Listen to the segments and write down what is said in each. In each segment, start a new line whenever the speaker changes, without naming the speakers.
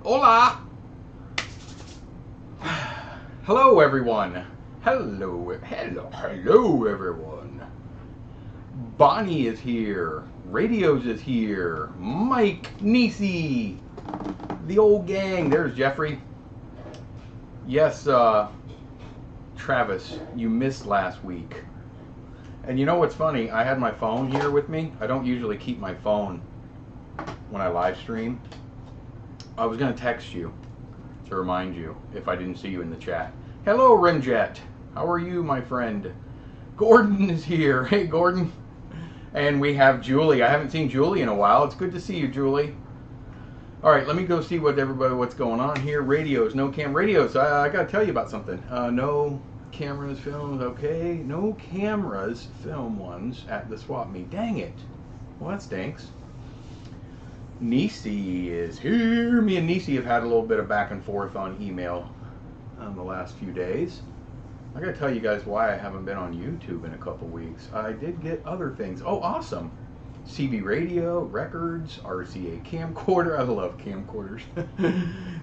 Hola! Hello, everyone. Hello, everyone. Bonnie is here. Radios is here. Mike Nisi. The old gang. There's Jeffrey. Yes, Travis, you missed last week. And you know what's funny? I had my phone here with me. I don't usually keep my phone when I live stream. I was going to text you to remind you if I didn't see you in the chat. Hello, Rimjet. How are you, my friend? Gordon is here. Hey, Gordon. And we have Julie. I haven't seen Julie in a while. It's good to see you, Julie. All right, let me go see what's going on here. Radios, no cam radios. I got to tell you about something. No cameras, films. Okay, no cameras, film ones at the swap meet. Dang it. Well, that stinks. Nisi is here. Me and Nisi have had a little bit of back and forth on email the last few days. I gotta tell you guys why I haven't been on YouTube in a couple weeks. I did get other things. Oh, awesome. CB radio, records, RCA camcorder. I love camcorders.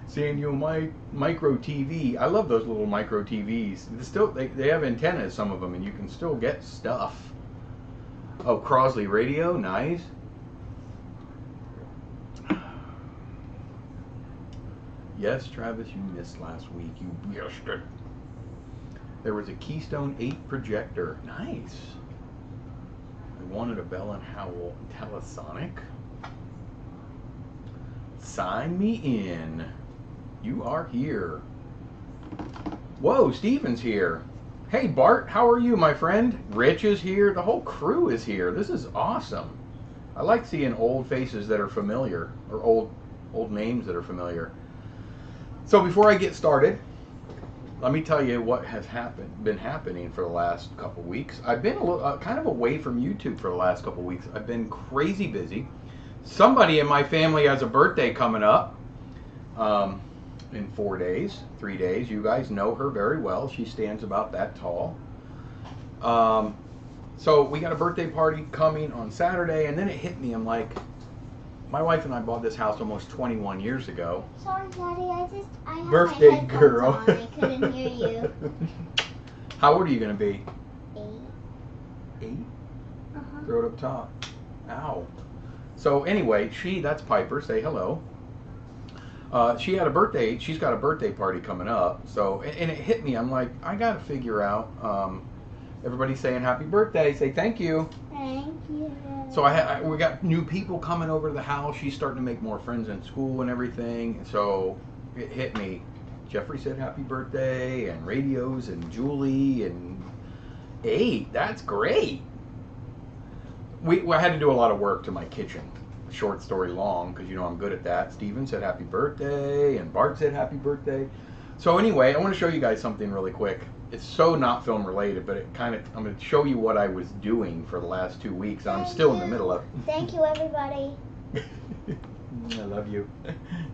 Sanyo micro TV. I love those little micro TVs. They have antennas, some of them, and you can still get stuff. Oh, Crosley radio. Nice. Yes, Travis, you missed last week. You missed it. There was a Keystone 8 projector. Nice. I wanted a Bell & Howell Telesonic. Sign me in. You are here. Whoa, Steven's here. Hey, Bart, how are you, my friend? Rich is here. The whole crew is here. This is awesome. I like seeing old faces that are familiar, or old names that are familiar. So before I get started, let me tell you what has been happening for the last couple weeks. I've been a little, kind of away from YouTube for the last couple weeks. I've been crazy busy. Somebody in my family has a birthday coming up in 4 days, 3 days. You guys know her very well. She stands about that tall. So we got a birthday party coming on Saturday, and then it hit me. I'm like, my wife and I bought this house almost 21 years ago.
Sorry, Daddy, I have
Birthday
my headphones
girl.
on. I couldn't hear you.
How old are you going to be?
8.
8?
Uh-huh.
Throw it up top. Ow. So anyway, that's Piper. Say hello. She had a birthday. She's got a birthday party coming up. So, and it hit me. I'm like, I got to figure out. Everybody's saying happy birthday. Say thank you.
Thank you.
So we got new people coming over to the house. She's starting to make more friends in school and everything. So it hit me. Jeffrey said happy birthday, and radios, and Julie, and 8. That's great. I had to do a lot of work to my kitchen. Short story long, because you know I'm good at that. Steven said happy birthday, and Bart said happy birthday. So anyway, I want to show you guys something really quick. It's so not film related, but I'm going to show you what I was doing for the last 2 weeks. I'm still in the middle of it.
Thank you, everybody.
I love you.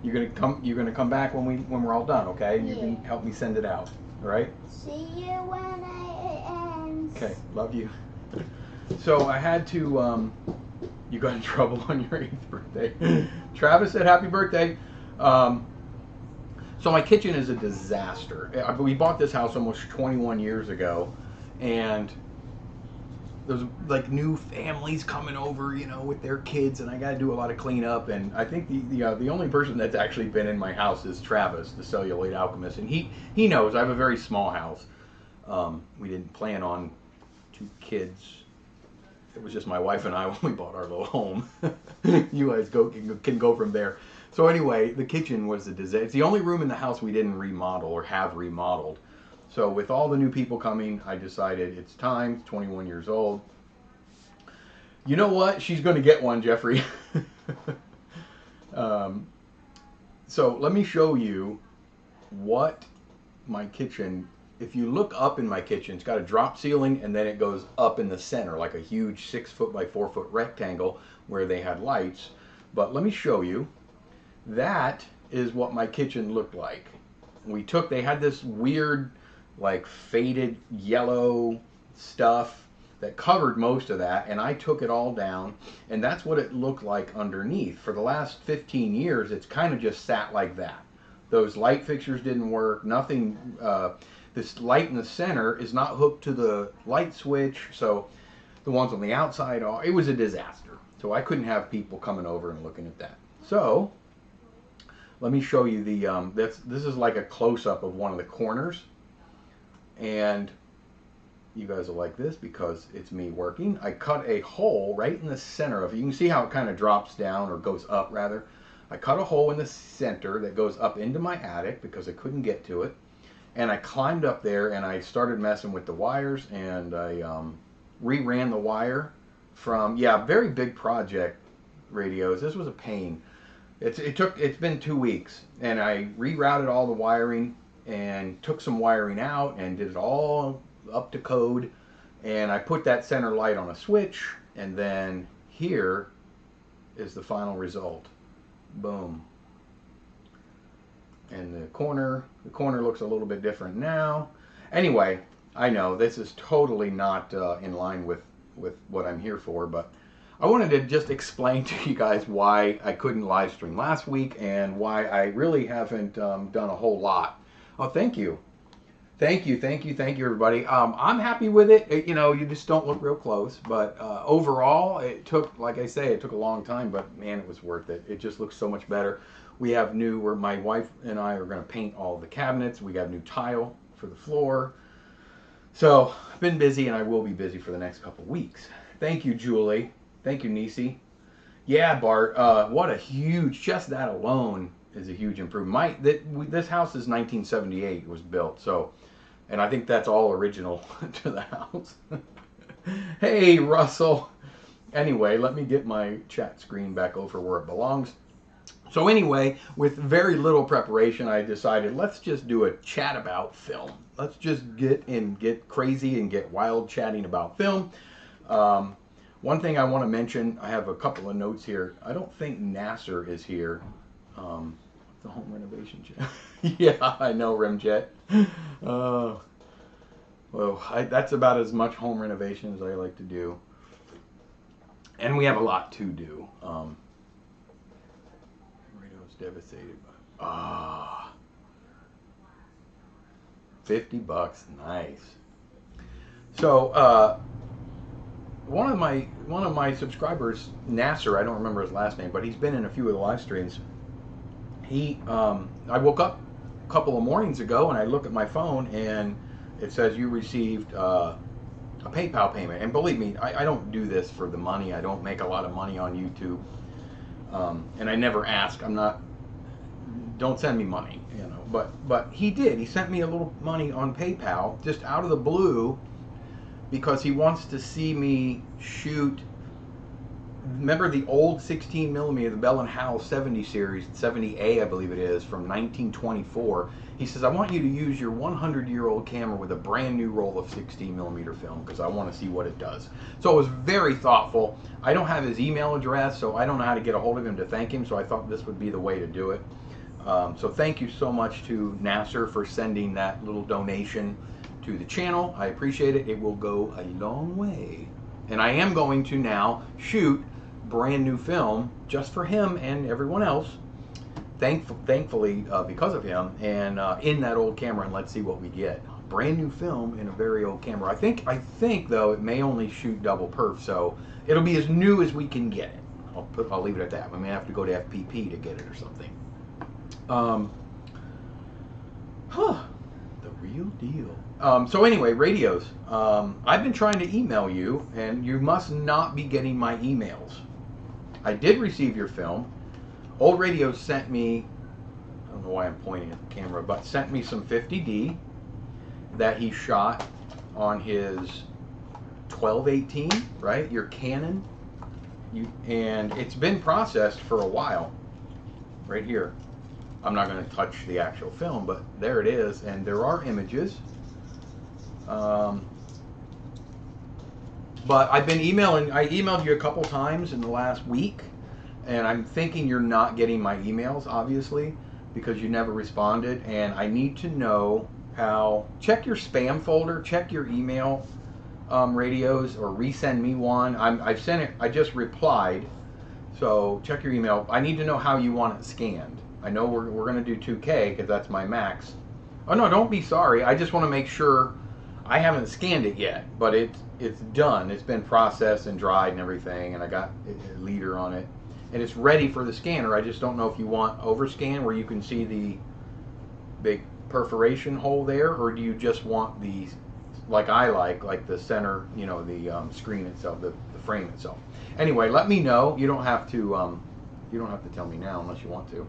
You're gonna come back when we're all done, okay? And you can help me send it out. All right?
See you when it ends.
Okay, love you. So I had to you got in trouble on your 8th birthday. Travis said happy birthday. So my kitchen is a disaster. We bought this house almost 21 years ago, and there's like new families coming over, you know, with their kids, and I got to do a lot of cleanup. And I think the only person that's actually been in my house is Travis, the celluloid alchemist, and he knows I have a very small house. We didn't plan on 2 kids. It was just my wife and I when we bought our little home. You guys can go from there. So anyway, the kitchen was a disaster. It's the only room in the house we didn't remodel or have remodeled. So with all the new people coming, I decided it's time. 21 years old. You know what? She's going to get one, Jeffrey. So let me show you what my kitchen. If you look up in my kitchen, it's got a drop ceiling, and then it goes up in the center like a huge 6 foot by 4 foot rectangle where they had lights. But let me show you. That is what my kitchen looked like. They had this weird, like faded yellow stuff that covered most of that, and I took it all down, and that's what it looked like underneath. For the last 15 years, it's kind of just sat like that. Those light fixtures didn't work, nothing, this light in the center is not hooked to the light switch, so the ones on the outside are, it was a disaster. So I couldn't have people coming over and looking at that. So, let me show you the, this is like a close-up of one of the corners, and you guys will like this because it's me working. I cut a hole right in the center of it. You can see how it kind of drops down, or goes up rather. I cut a hole in the center that goes up into my attic because I couldn't get to it. And I climbed up there and I started messing with the wires, and I reran the wire from, yeah, very big project, radios. This was a pain. It's been 2 weeks, and I rerouted all the wiring and took some wiring out and did it all up to code, and I put that center light on a switch, and then here is the final result. Boom. And the corner looks a little bit different now. Anyway, I know this is totally not in line with what I'm here for, but I wanted to just explain to you guys why I couldn't live stream last week, and why I really haven't done a whole lot. Oh, thank you. Thank you, everybody. I'm happy with it. You know, you just don't look real close, but overall, it took, like I say, it took a long time, but man, it was worth it. It just looks so much better. We have where my wife and I are going to paint all the cabinets. We got new tile for the floor. So, I've been busy, and I will be busy for the next couple weeks. Thank you, Julie. Thank you, Nisi. Yeah, Bart, what a huge, just that alone is a huge improvement. This house is 1978, it was built, so, and I think that's all original to the house. Hey, Russell. Anyway, let me get my chat screen back over where it belongs. So anyway, with very little preparation, I decided let's just do a chat about film. Let's just get crazy and get wild chatting about film. One thing I want to mention, I have a couple of notes here. I don't think Nasser is here. The home renovation jet. Yeah, I know, Remjet. Well, that's about as much home renovation as I like to do. And we have a lot to do. Radio's devastated. Ah, $50, nice. So, one of my subscribers, Nasser, I don't remember his last name, but he's been in a few of the live streams. I woke up a couple of mornings ago and I look at my phone and it says you received a PayPal payment. And believe me, I don't do this for the money. I don't make a lot of money on YouTube, and I never ask. Don't send me money, you know. But he did. He sent me a little money on PayPal just out of the blue, because he wants to see me shoot. Remember the old 16 millimeter, the Bell & Howell 70 series, 70A I believe it is, from 1924. He says, I want you to use your 100-year-old camera with a brand new roll of 16 millimeter film, because I want to see what it does. So it was very thoughtful. I don't have his email address, so I don't know how to get a hold of him to thank him, so I thought this would be the way to do it. So thank you so much to Nasser for sending that little donation to the channel. I appreciate it. It will go a long way. And I am going to now shoot brand new film just for him and everyone else, thankfully because of him, and in that old camera, and let's see what we get. Brand new film in a very old camera. I think though it may only shoot double perf, so it'll be as new as we can get it. I'll leave it at that. We may have to go to FPP to get it or something. The real deal. So anyway, radios. I've been trying to email you, and you must not be getting my emails. I did receive your film. Old Radio sent me, I don't know why I'm pointing at the camera, but sent me some 50D that he shot on his 1218, right? Your Canon. And it's been processed for a while. Right here. I'm not going to touch the actual film, but there it is, and there are images. But I've been emailing. I emailed you a couple times in the last week, and I'm thinking you're not getting my emails, obviously, because you never responded. And I need to know how. Check your spam folder. Check your email radios, or resend me one. I've sent it. I just replied. So check your email. I need to know how you want it scanned. I know we're going to do 2K because that's my max. Oh no, don't be sorry. I just want to make sure. I haven't scanned it yet, but it's done. It's been processed and dried and everything, and I got a leader on it, and it's ready for the scanner. I just don't know if you want overscan where you can see the big perforation hole there, or do you just want the, like I like the center, you know, the screen itself, the frame itself. Anyway, let me know. You don't have to tell me now unless you want to.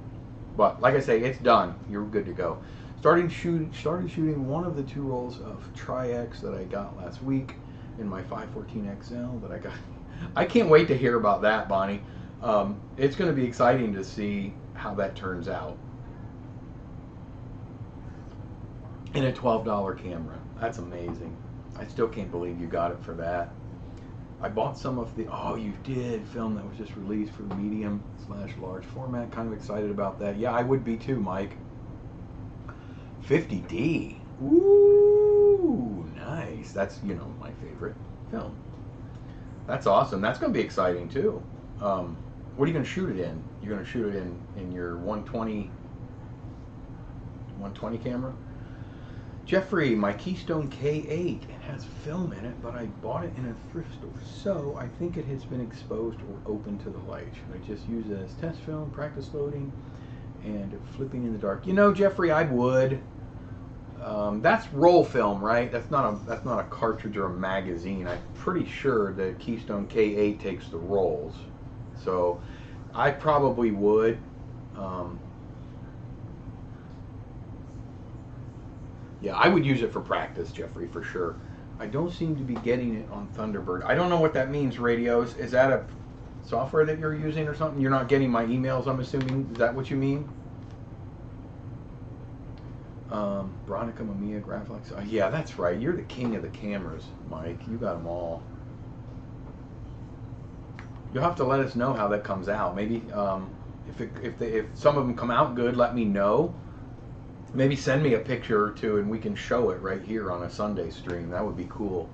But like I say, it's done. You're good to go. Started shooting one of the 2 rolls of Tri-X that I got last week in my 514 XL that I got. I can't wait to hear about that, Bonnie. It's going to be exciting to see how that turns out. And a $12 camera. That's amazing. I still can't believe you got it for that. I bought some of the, oh, you did, film that was just released for the medium/large format. Kind of excited about that. Yeah, I would be too, Mike. 50D. Ooh, nice. That's, you know, my favorite film. That's awesome. That's going to be exciting too. What are you going to shoot it in? You're going to shoot it in your 120 camera? Jeffrey, my Keystone K8, it has film in it, but I bought it in a thrift store, so I think it has been exposed or open to the light. Should I just use it as test film, practice loading, and flipping in the dark? You know, Jeffrey, I would. That's roll film, right? That's not a cartridge or a magazine. I'm pretty sure the Keystone K8 takes the rolls, so I probably would. Yeah, I would use it for practice, Jeffrey, for sure. I don't seem to be getting it on Thunderbird. I don't know what that means, radios. Is that a software that you're using or something? You're not getting my emails, I'm assuming. Is that what you mean? Bronica Mamiya Graphics. Yeah, that's right. You're the king of the cameras, Mike. You got them all. You'll have to let us know how that comes out. Maybe if some of them come out good, let me know. Maybe send me a picture or two and we can show it right here on a Sunday stream. That would be cool.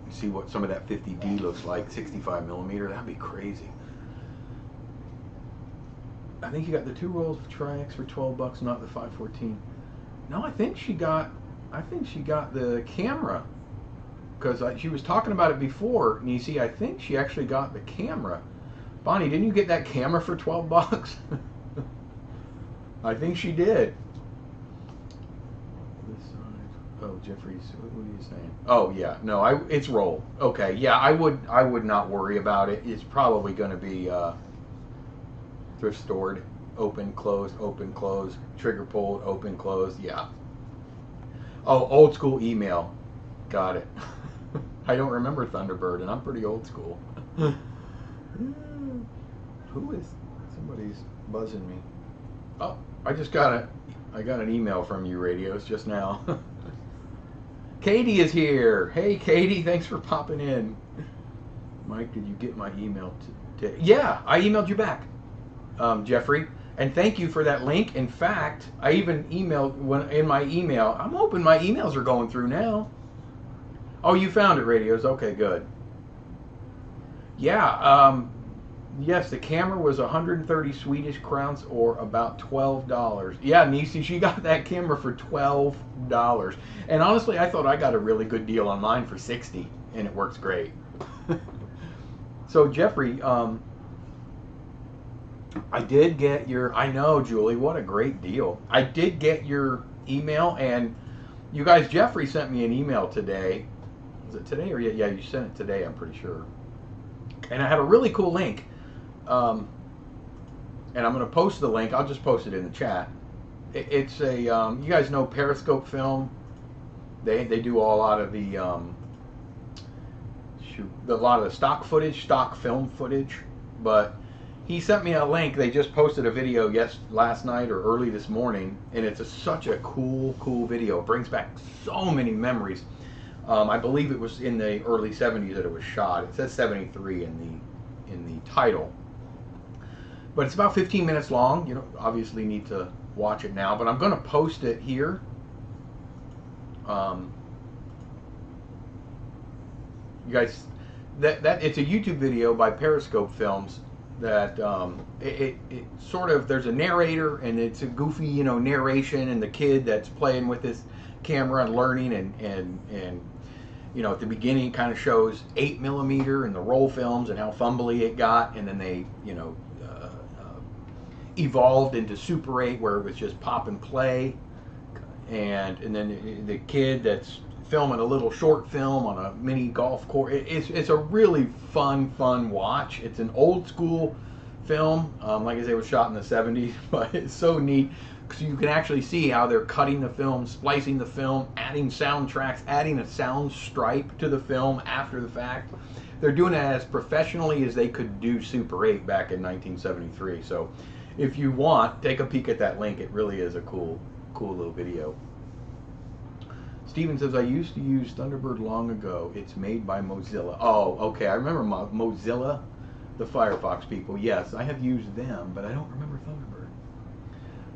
See what some of that 50D looks like, 65mm. That'd be crazy. I think you got the 2 rolls of Tri-X for $12, not the 514. No, I think she got the camera, because she was talking about it before. And you see, I think she actually got the camera. Bonnie, didn't you get that camera for $12? I think she did. Oh, Jeffrey's, what are you saying? Oh, yeah, no, it's roll. Okay, yeah, I would not worry about it. It's probably going to be thrift stored, open, close, trigger pulled, open, closed, yeah. Oh, old school email. Got it. I don't remember Thunderbird, and I'm pretty old school. Who is, somebody's buzzing me. Oh, I got an email from you, radios, just now. Katie is here. Hey, Katie, thanks for popping in. Mike, did you get my email today? Yeah, I emailed you back, Jeffrey. And thank you for that link. In fact, I even emailed in my email. I'm hoping my emails are going through now. Oh, you found it, radios. Okay, good. Yeah, yes, the camera was 130 Swedish crowns, or about $12. Yeah, Nisi, she got that camera for $12. And honestly, I thought I got a really good deal on mine for $60, and it works great. So, Jeffrey, I did get your, I know, Julie, what a great deal. I did get your email, and you guys, Jeffrey sent me an email today. Was it today or yet? Yeah, you sent it today, I'm pretty sure. And I had a really cool link. And I'm going to post the link. I'll just post it in the chat. It's a, you guys know Periscope Film. They do a lot of the, a lot of the stock film footage. But he sent me a link. They just posted a video last night or early this morning, and it's such a cool video. It brings back so many memories. I believe it was in the early 70s that it was shot. It says 73 in the title. But it's about 15 minutes long. You don't obviously need to watch it now, but I'm going to post it here. You guys, that it's a YouTube video by Periscope Films. That it sort of, there's a narrator and it's a goofy, you know, narration, and the kid that's playing with this camera and learning, and you know, at the beginning it kind of shows 8mm and the roll films and how fumbly it got, and then they, you know, evolved into Super 8 where it was just pop and play, and then the kid that's filming a little short film on a mini golf course. It's a really fun watch. It's an old school film, like I say, it was shot in the 70s, but it's so neat because you can actually see how they're cutting the film, splicing the film, adding soundtracks, adding a sound stripe to the film after the fact. They're doing it as professionally as they could do Super 8 back in 1973. So if you want, take a peek at that link. It really is a cool little video. Steven says, I used to use Thunderbird long ago. It's made by Mozilla. Oh, okay. I remember Mozilla, the Firefox people. Yes, I have used them, but I don't remember Thunderbird.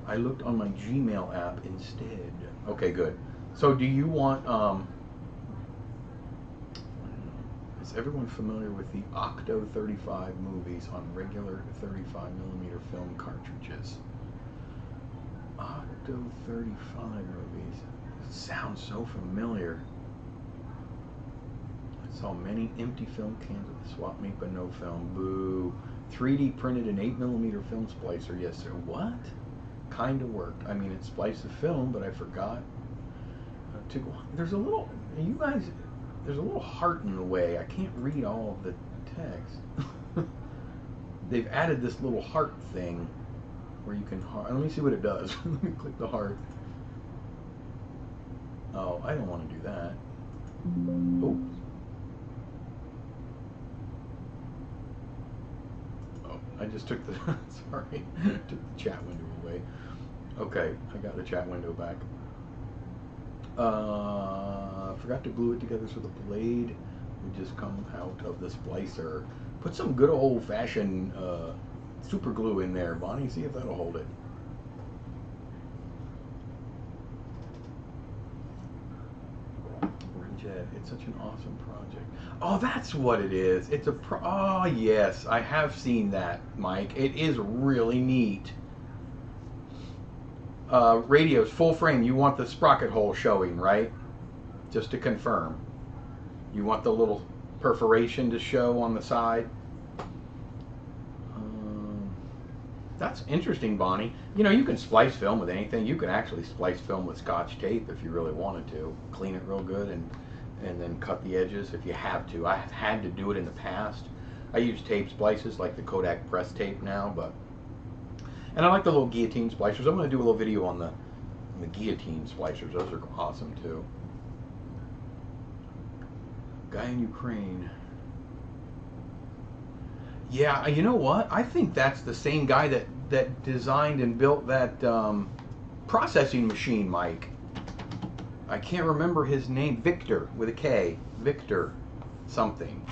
I looked on my Gmail app instead. Okay, good. So do you want, is everyone familiar with the Octo 35 movies on regular 35mm film cartridges? Octo 35 movies. Sounds so familiar. I saw many empty film cans at the swap meet, but no film. Boo. 3D printed an 8mm film splicer. Yes, sir. What? Kinda worked. I mean, it spliced the film, but I forgot to. There's a little. You guys. There's a little heart in the way. I can't read all of the text. They've added this little heart thing where you can. Let me see what it does. Let me click the heart. Oh, I don't want to do that. Oh, I just took the, sorry, took the chat window away. Okay, I got the chat window back. Forgot to glue it together so the blade would just come out of the splicer. Put some good old-fashioned super glue in there, Bonnie. See if that'll hold it. It's such an awesome project. Oh, that's what it is. It's a oh yes, I have seen that, Mike. It is really neat. Radios full frame. You want the sprocket hole showing, right? Just to confirm. You want the little perforation to show on the side. That's interesting, Bonnie. You know, you can splice film with anything. You can actually splice film with Scotch tape if you really wanted to. Clean it real good and then cut the edges if you have to. I have had to do it in the past. I use tape splices like the Kodak press tape now, and I like the little guillotine splicers. I'm going to do a little video on the guillotine splicers. Those are awesome too. Guy in Ukraine. Yeah, you know what? I think that's the same guy that designed and built that processing machine, Mike. I can't remember his name. Victor with a K. Victor something.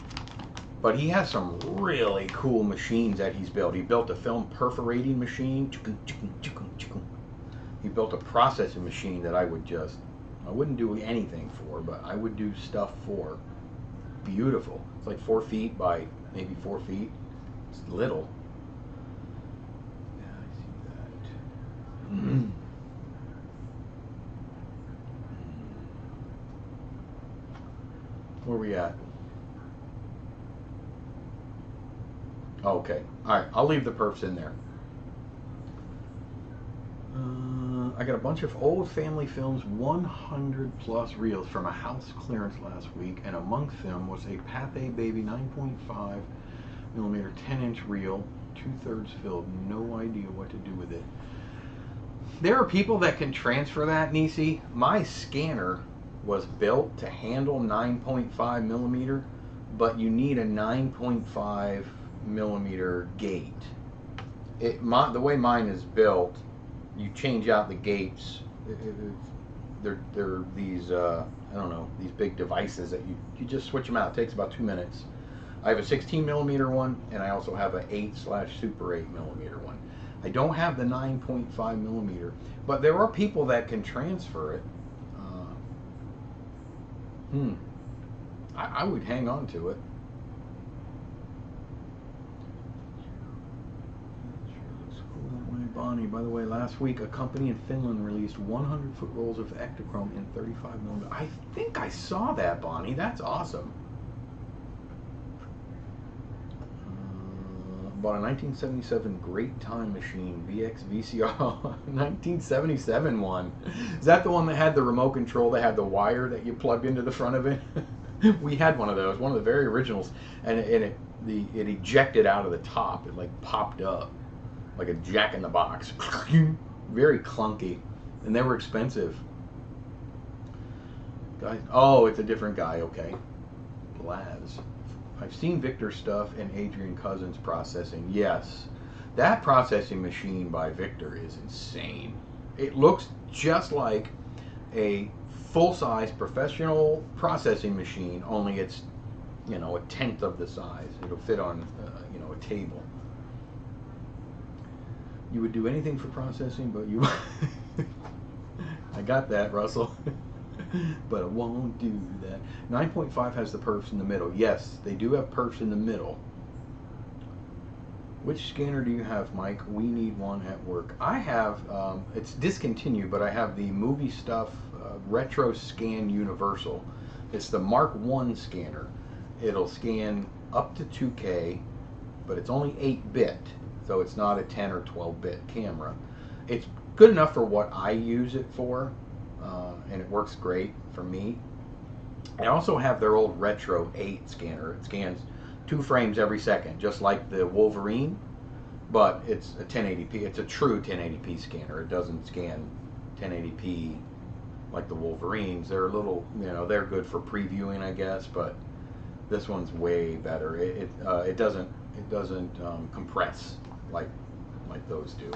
But he has some really cool machines that he's built. He built a film perforating machine. He built a processing machine that I wouldn't do anything for, but I would do stuff for. Beautiful. It's like 4 feet by maybe 4 feet. It's little. Yeah, I see that. Where are we at? Okay. Alright, I'll leave the perfs in there. I got a bunch of old family films, 100 plus reels from a house clearance last week, and amongst them was a Pathé Baby 9.5mm 10-inch reel, 2/3 filled. No idea what to do with it. There are people that can transfer that, Nisi. My scanner was built to handle 9.5mm, but you need a 9.5mm gate. The way mine is built, you change out the gates. They're these I don't know, these big devices that you just switch them out. It takes about 2 minutes. I have a 16mm one, and I also have an 8/Super 8mm one. I don't have the 9.5mm, but there are people that can transfer it. I would hang on to it. Bonnie, by the way, last week a company in Finland released 100-foot rolls of Ektachrome in 35mm. I think I saw that, Bonnie. That's awesome. Bought a 1977 Great Time Machine VX VCR 1977 one. Is that the one that had the remote control that had the wire that you plugged into the front of it? We had one of those, one of the very originals, and it ejected out of the top. It like popped up like a Jack in the Box. Very clunky, and they were expensive. Guys, oh, it's a different guy. Okay, Blaz. I've seen Victor's stuff and Adrian Cousins processing. Yes, that processing machine by Victor is insane. It looks just like a full-size professional processing machine, only it's, you know, a tenth of the size. It'll fit on, you know, a table. You would do anything for processing, but you... I got that, Russell. But I won't do that. 9.5 has the perfs in the middle. Yes, they do have perfs in the middle. Which scanner do you have, Mike? We need one at work. I have, it's discontinued, but I have the Movie Stuff Retro Scan Universal. It's the Mark I scanner. It'll scan up to 2K, but it's only 8-bit, so it's not a 10 or 12-bit camera. It's good enough for what I use it for. And it works great for me. I also have their old Retro 8 scanner. It scans 2 frames every second, just like the Wolverine, but it's a 1080p. It's a true 1080p scanner. It doesn't scan 1080p like the Wolverines. They're a little, you know, they're good for previewing, I guess, but this one's way better. It doesn't compress like those do.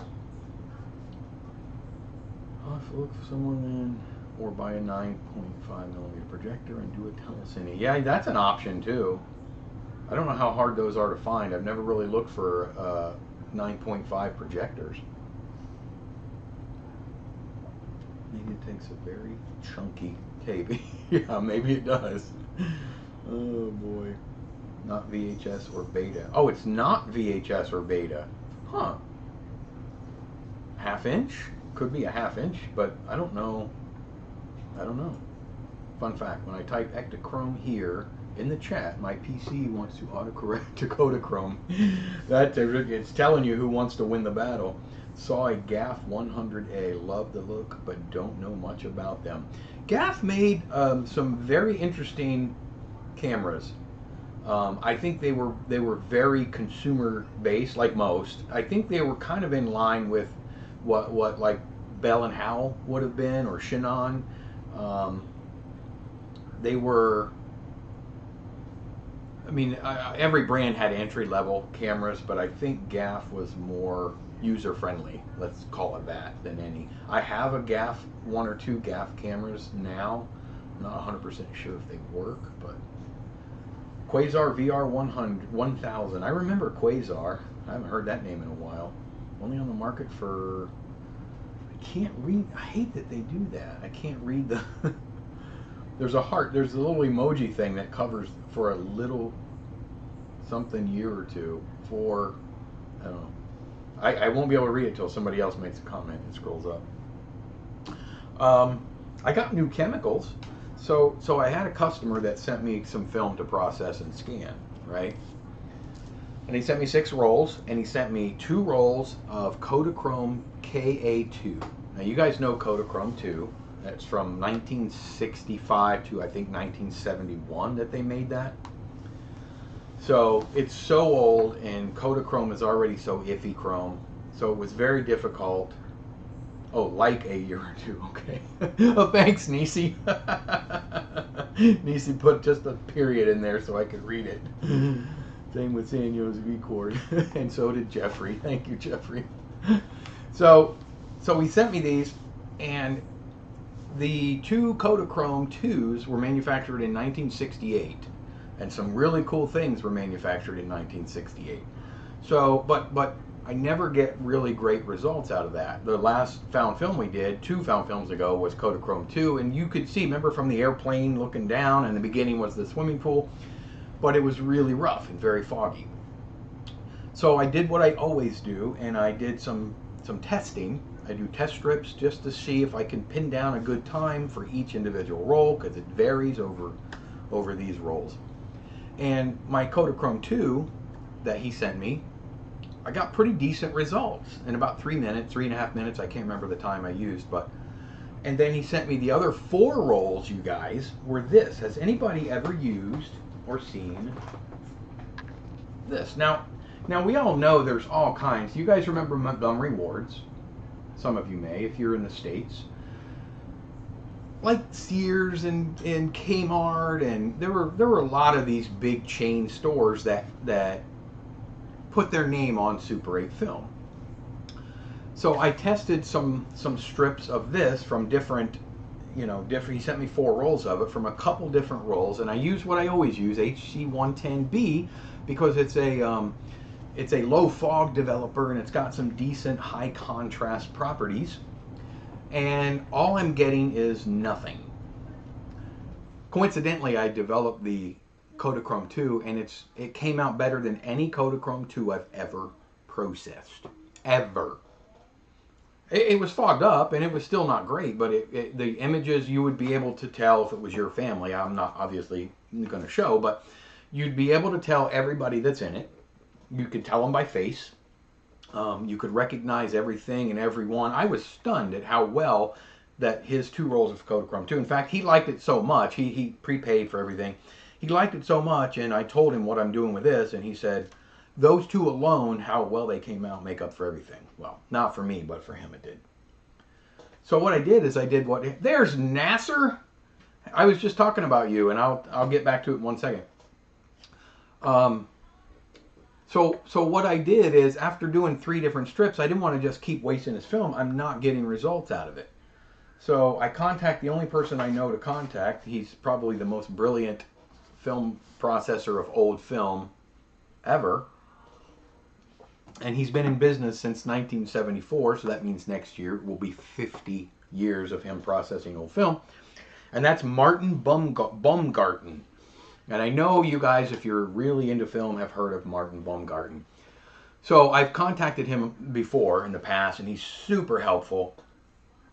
I'll have to look for someone then, or buy a 9.5mm projector and do a telecine. Yeah, that's an option too. I don't know how hard those are to find. I've never really looked for 9.5 projectors. Maybe it takes a very chunky tape. Yeah, maybe it does. Oh boy. Not VHS or beta. Oh, it's not VHS or beta. Huh. Half-inch? Could be a half-inch, but I don't know. I don't know. Fun fact, when I type Ektachrome here in the chat, my PC wants to autocorrect to Kodachrome. It's telling you who wants to win the battle. Saw a GAF 100A, love the look, but don't know much about them. GAF made some very interesting cameras. I think they were very consumer based, like most. I think they were kind of in line with what like Bell and Howell would have been, or Shannon. They were, I mean, every brand had entry-level cameras, but I think GAF was more user-friendly, let's call it that, than any. I have a GAF, 1 or 2 GAF cameras now. I'm not 100% sure if they work, but Quasar VR 1000. I remember Quasar. I haven't heard that name in a while. Only on the market for... I can't read. I hate that they do that. I can't read the... There's a heart. There's a little emoji thing that covers for a little something year or two for... I don't know. I won't be able to read it until somebody else makes a comment and scrolls up. I got new chemicals. So I had a customer that sent me some film to process and scan, right? And he sent me 6 rolls, and he sent me 2 rolls of Kodachrome KA2. Now you guys know Kodachrome 2. That's from 1965 to I think 1971 that they made that. So it's so old, and Kodachrome is already so iffy chrome. So it was very difficult. Oh, like a year or 2, okay. Oh, thanks, Nisi. Nisi put just a period in there so I could read it. Same with Sanyo's V-Cord. And so did Jeffrey. Thank you, Jeffrey. So he sent me these, and the 2 Kodachrome 2s were manufactured in 1968. And some really cool things were manufactured in 1968. So, but I never get really great results out of that. The last found film we did, 2 found films ago, was Kodachrome 2, and you could see, remember from the airplane looking down, and the beginning was the swimming pool, but it was really rough and very foggy. So I did what I always do, and I did some testing. I do test strips just to see if I can pin down a good time for each individual roll, because it varies over these rolls. And my Kodachrome 2 that he sent me, I got pretty decent results in about 3 minutes, 3.5 minutes. I can't remember the time I used, but. And then he sent me the other 4 rolls, you guys, were this. Has anybody ever used or seen this? Now we all know there's all kinds. You guys remember Montgomery Wards? Some of you may, if you're in the States. Like Sears and Kmart, and there were a lot of these big chain stores that put their name on Super 8 film. So I tested some strips of this from different. He sent me 4 rolls of it from a couple different rolls, and I use what I always use, HC110B, because it's a low fog developer, and it's got some decent high contrast properties. And all I'm getting is nothing. Coincidentally, I developed the Kodachrome 2, and it came out better than any Kodachrome 2 I've ever processed. Ever. It was fogged up, and it was still not great, but the images, you would be able to tell if it was your family. I'm not obviously going to show, but you'd be able to tell everybody that's in it. You could tell them by face. You could recognize everything and everyone. I was stunned at how well that his 2 rolls of Kodachrome 2. In fact, he liked it so much. He prepaid for everything. He liked it so much, and I told him what I'm doing with this, and he said, those 2 alone, how well they came out, make up for everything. Well, not for me, but for him it did. So what I did is there's Nasser. I was just talking about you, and I'll get back to it in 1 second. So what I did is, after doing 3 different strips, I didn't want to just keep wasting his film. I'm not getting results out of it. So I contact the only person I know to contact. He's probably the most brilliant film processor of old film ever. And he's been in business since 1974, so that means next year will be 50 years of him processing old film. And that's Martin Baumgarten. And I know you guys, if you're really into film, have heard of Martin Baumgarten. So I've contacted him before in the past, and he's super helpful.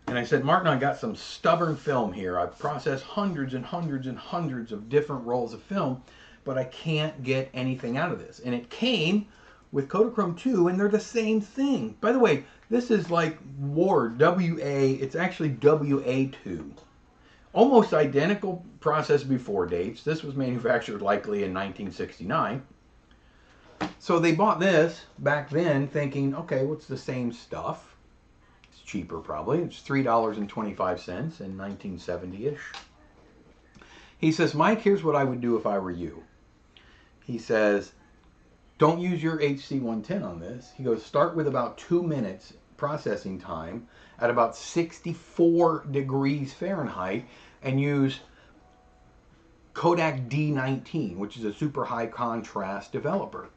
And I said, Martin, I got some stubborn film here. I've processed hundreds and hundreds and hundreds of different rolls of film, but I can't get anything out of this. And it came with Kodachrome 2, and they're the same thing. By the way, this is like Ward, W-A, it's actually WA2. Almost identical process before dates. This was manufactured likely in 1969. So they bought this back then thinking, okay, what's the same stuff? It's cheaper probably. It's $3.25 in 1970-ish. He says, Mike, here's what I would do if I were you. He says, don't use your HC110 on this. He goes, start with about 2 minutes processing time at about 64 degrees Fahrenheit and use Kodak D19, which is a super high contrast developer.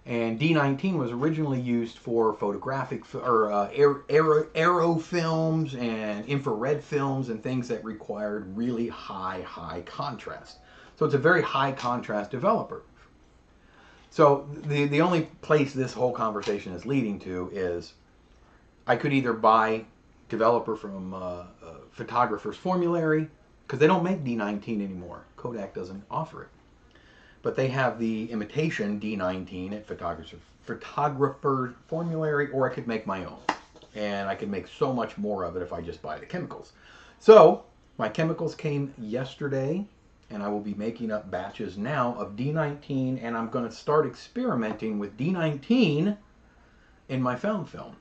And D19 was originally used for photographic or aero films and infrared films and things that required really high contrast. So it's a very high contrast developer. So the only place this whole conversation is leading to is I could either buy developer from Photographer's Formulary, because they don't make D19 anymore. Kodak doesn't offer it. But they have the imitation D19 at Photographer's Formulary, or I could make my own. And I could make so much more of it if I just buy the chemicals. So my chemicals came yesterday, and I will be making up batches now of D19, and I'm going to start experimenting with D19 in my found film,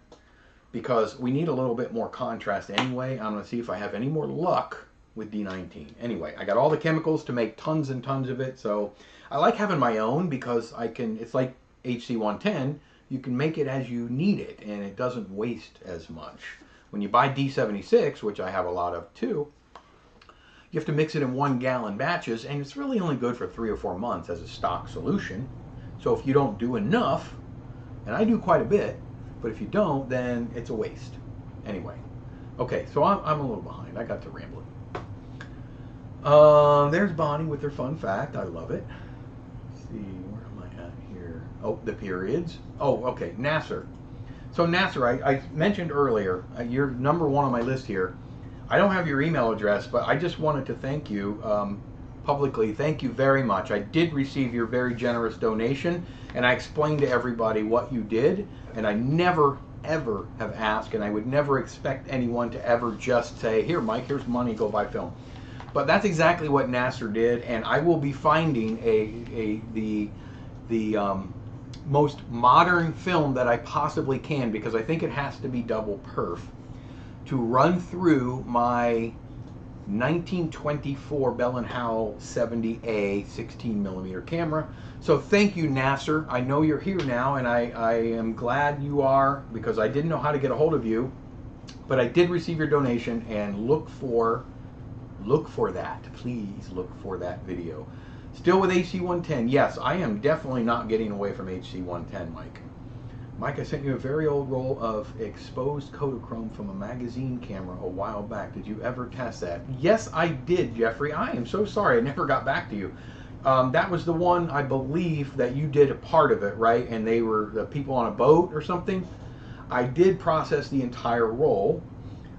because we need a little bit more contrast anyway. I'm going to see if I have any more luck with D19. Anyway, I got all the chemicals to make tons and tons of it, so I like having my own because I can, it's like HC110, you can make it as you need it, and it doesn't waste as much. When you buy D76, which I have a lot of too, you have to mix it in 1 gallon batches, and it's really only good for 3 or 4 months as a stock solution. So if you don't do enough, And I do quite a bit, but if you don't, then it's a waste. Anyway, okay, so I'm a little behind. I got to rambling. There's Bonnie with her fun fact. I love it. Let's see, where am I at here? Oh, the periods. Oh, okay, Nasser. So Nasser, I mentioned earlier, you're number one on my list here. I don't have your email address, but I just wanted to thank you publicly. Thank you very much. I did receive your very generous donation, and I explained to everybody what you did, and I never, ever have asked, and I would never expect anyone to ever just say, here, Mike, here's money, go buy film. But that's exactly what Nasser did, and I will be finding the most modern film that I possibly can, because I think it has to be double perf, to run through my 1924 Bell & Howell 70A 16mm camera. So thank you, Nasser. I know you're here now, and I am glad you are, because I didn't know how to get a hold of you, but I did receive your donation, and look for that. Please look for that video. Still with HC110. Yes, I am definitely not getting away from HC110, Mike. Mike, I sent you a very old roll of exposed Kodachrome from a magazine camera a while back. Did you ever test that? Yes, I did, Jeffrey. I am so sorry I never got back to you. That was the one, I believe, that you did a part of it, right? And they were the people on a boat or something. I did process the entire roll.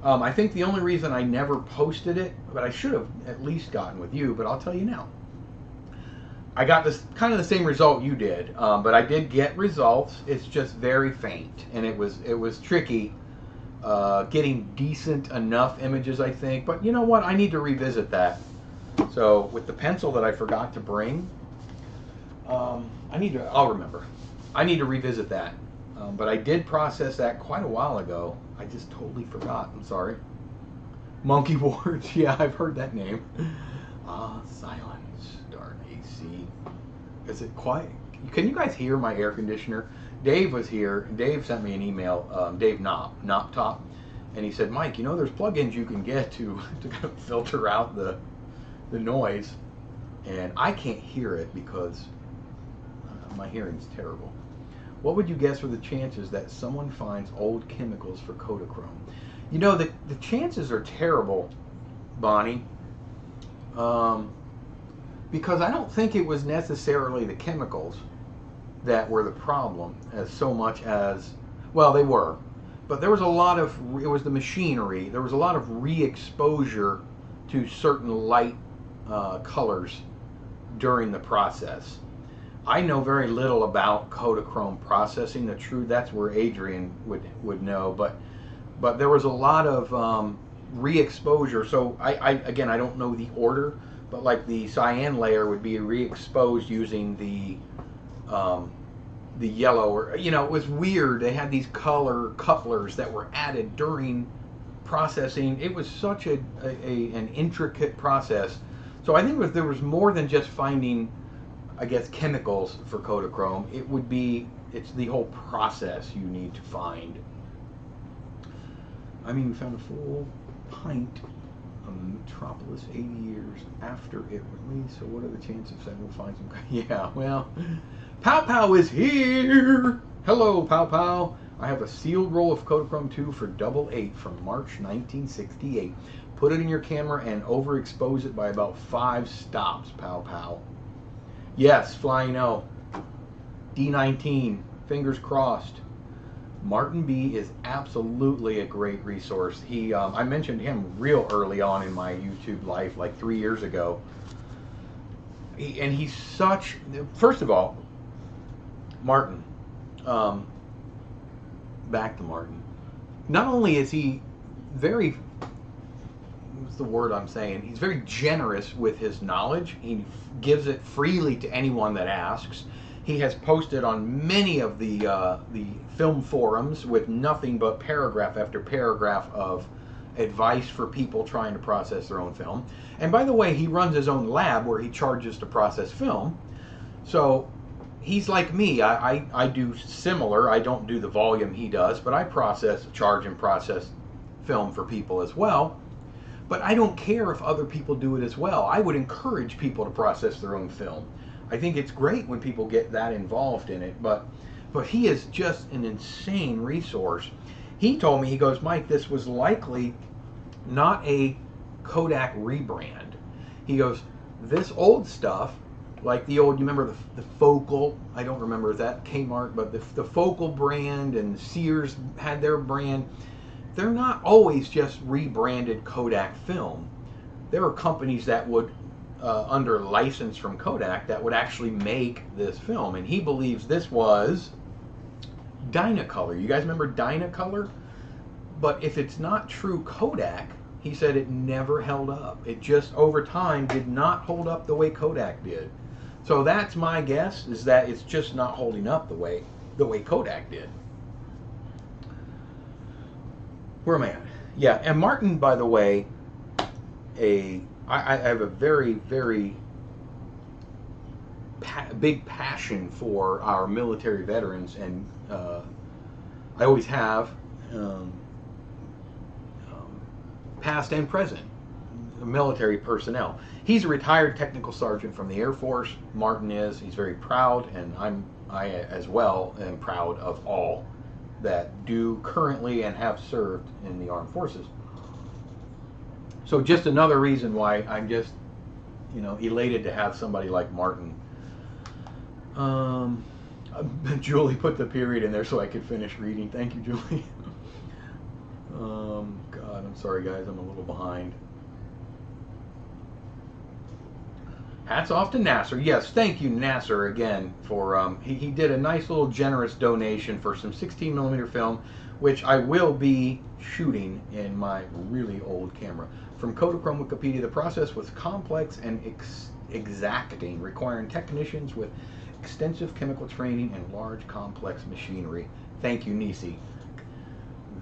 I think the only reason I never posted it, but I should have at least gotten with you, but I'll tell you now. I got this kind of the same result you did, but I did get results. It's just very faint, and it was tricky getting decent enough images, I think. But you know what? I need to revisit that. So with the pencil that I forgot to bring, I'll remember. I need to revisit that. But I did process that quite a while ago. I just totally forgot. I'm sorry. Monkey Wards. Yeah, I've heard that name. Silence. Darn AC. Is it quiet? Can you guys hear my air conditioner? Dave was here. Dave sent me an email. Dave Knop Top, and he said, Mike, you know, there's plugins you can get to kind of filter out the noise, and I can't hear it because my hearing's terrible. What would you guess are the chances that someone finds old chemicals for Kodachrome? You know, the chances are terrible, Bonnie, because I don't think it was necessarily the chemicals that were the problem as so much as, well, they were, but there was a lot of, it was the machinery, there was a lot of re-exposure to certain light colors during the process. I know very little about Kodachrome processing. That's where Adrian would know, but there was a lot of re-exposure. So again, I don't know the order, but like the cyan layer would be re-exposed using the yellow, or you know, it was weird. They had these color couplers that were added during processing. It was such an intricate process. So I think there was more than just finding, I guess, chemicals for Kodachrome. It's the whole process you need to find. I mean, we found a full pint of Metropolis 80 years after it released, so what are the chances that we'll find some? Yeah, well, Pow Pow is here! Hello, Pow Pow. I have a sealed roll of Kodachrome 2 for 88 from March 1968. Put it in your camera and overexpose it by about 5 stops, Pow Pow. Yes, Flying O. D19, fingers crossed. Martin B is absolutely a great resource. I mentioned him real early on in my YouTube life, like 3 years ago. And he's such, first of all, Martin, back to Martin. Not only is he very, what's the word I'm saying? He's very generous with his knowledge. He gives it freely to anyone that asks. He has posted on many of the film forums with nothing but paragraph after paragraph of advice for people trying to process their own film. And by the way, he runs his own lab where he charges to process film. So he's like me. I do similar. I don't do the volume he does, but I charge and process film for people as well. But I don't care if other people do it as well. I would encourage people to process their own film. I think it's great when people get that involved in it. But but he is just an insane resource. He told me, he goes, Mike, this was likely not a Kodak rebrand. He goes, this old stuff, like the old, you remember the Focal, I don't remember that, Kmart, but the Focal brand and Sears had their brand. They're not always just rebranded Kodak film. There are companies that would, under license from Kodak, that would actually make this film. And he believes this was Dynacolor. You guys remember Dynacolor? But if it's not true Kodak, he said it never held up. It just, over time, did not hold up the way Kodak did. So that's my guess, is that it's just not holding up the way Kodak did. Where am I at? Yeah, and Martin, by the way, I have a very, very big passion for our military veterans, and I always have, past and present, military personnel. He's a retired technical sergeant from the Air Force. Martin is. He's very proud, and I as well am proud of all that do currently and have served in the armed forces. So just another reason why I'm just, elated to have somebody like Martin. Julie put the period in there so I could finish reading. Thank you, Julie. God, I'm sorry, guys. I'm a little behind. Hats off to Nasser. Yes, thank you, Nasser, again, for he did a nice little generous donation for some 16mm film, which I will be shooting in my really old camera. From Kodachrome Wikipedia, the process was complex and exacting, requiring technicians with extensive chemical training and large complex machinery. Thank you, Nisi.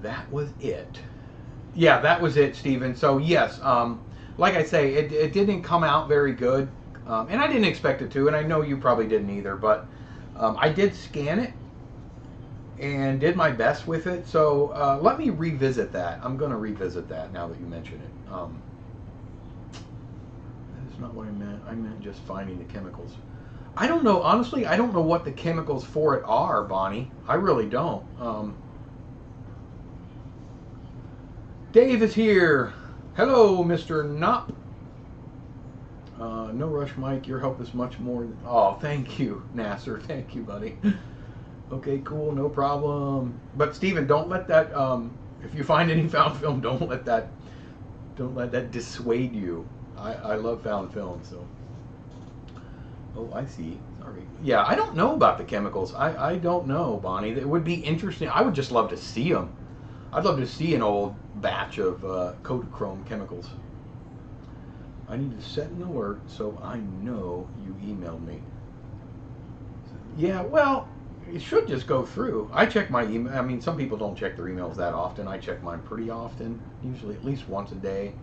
That was it. Yeah, that was it, Stephen. So yes, like I say, it didn't come out very good. And I didn't expect it to, and I know you probably didn't either, but I did scan it and did my best with it. So let me revisit that. I'm going to revisit that now that you mention it. That is not what I meant. I meant just finding the chemicals. I don't know. Honestly, I don't know what the chemicals for it are, Bonnie. I really don't. Dave is here. Hello, Mr. Knopp. No rush, Mike. Your help is much more than... Oh, thank you, Nasser. Thank you, buddy. Okay, cool. No problem. But, Stephen, don't let that... if you find any found film, don't let that dissuade you. I love found film, so... Oh, I see. Sorry. Yeah, I don't know about the chemicals. I don't know, Bonnie. It would be interesting. I would just love to see them. I'd love to see an old batch of Kodachrome chemicals. I need to set an alert so I know you emailed me. Yeah, well, it should just go through. I check my email. I mean, some people don't check their emails that often. I check mine pretty often, usually at least once a day.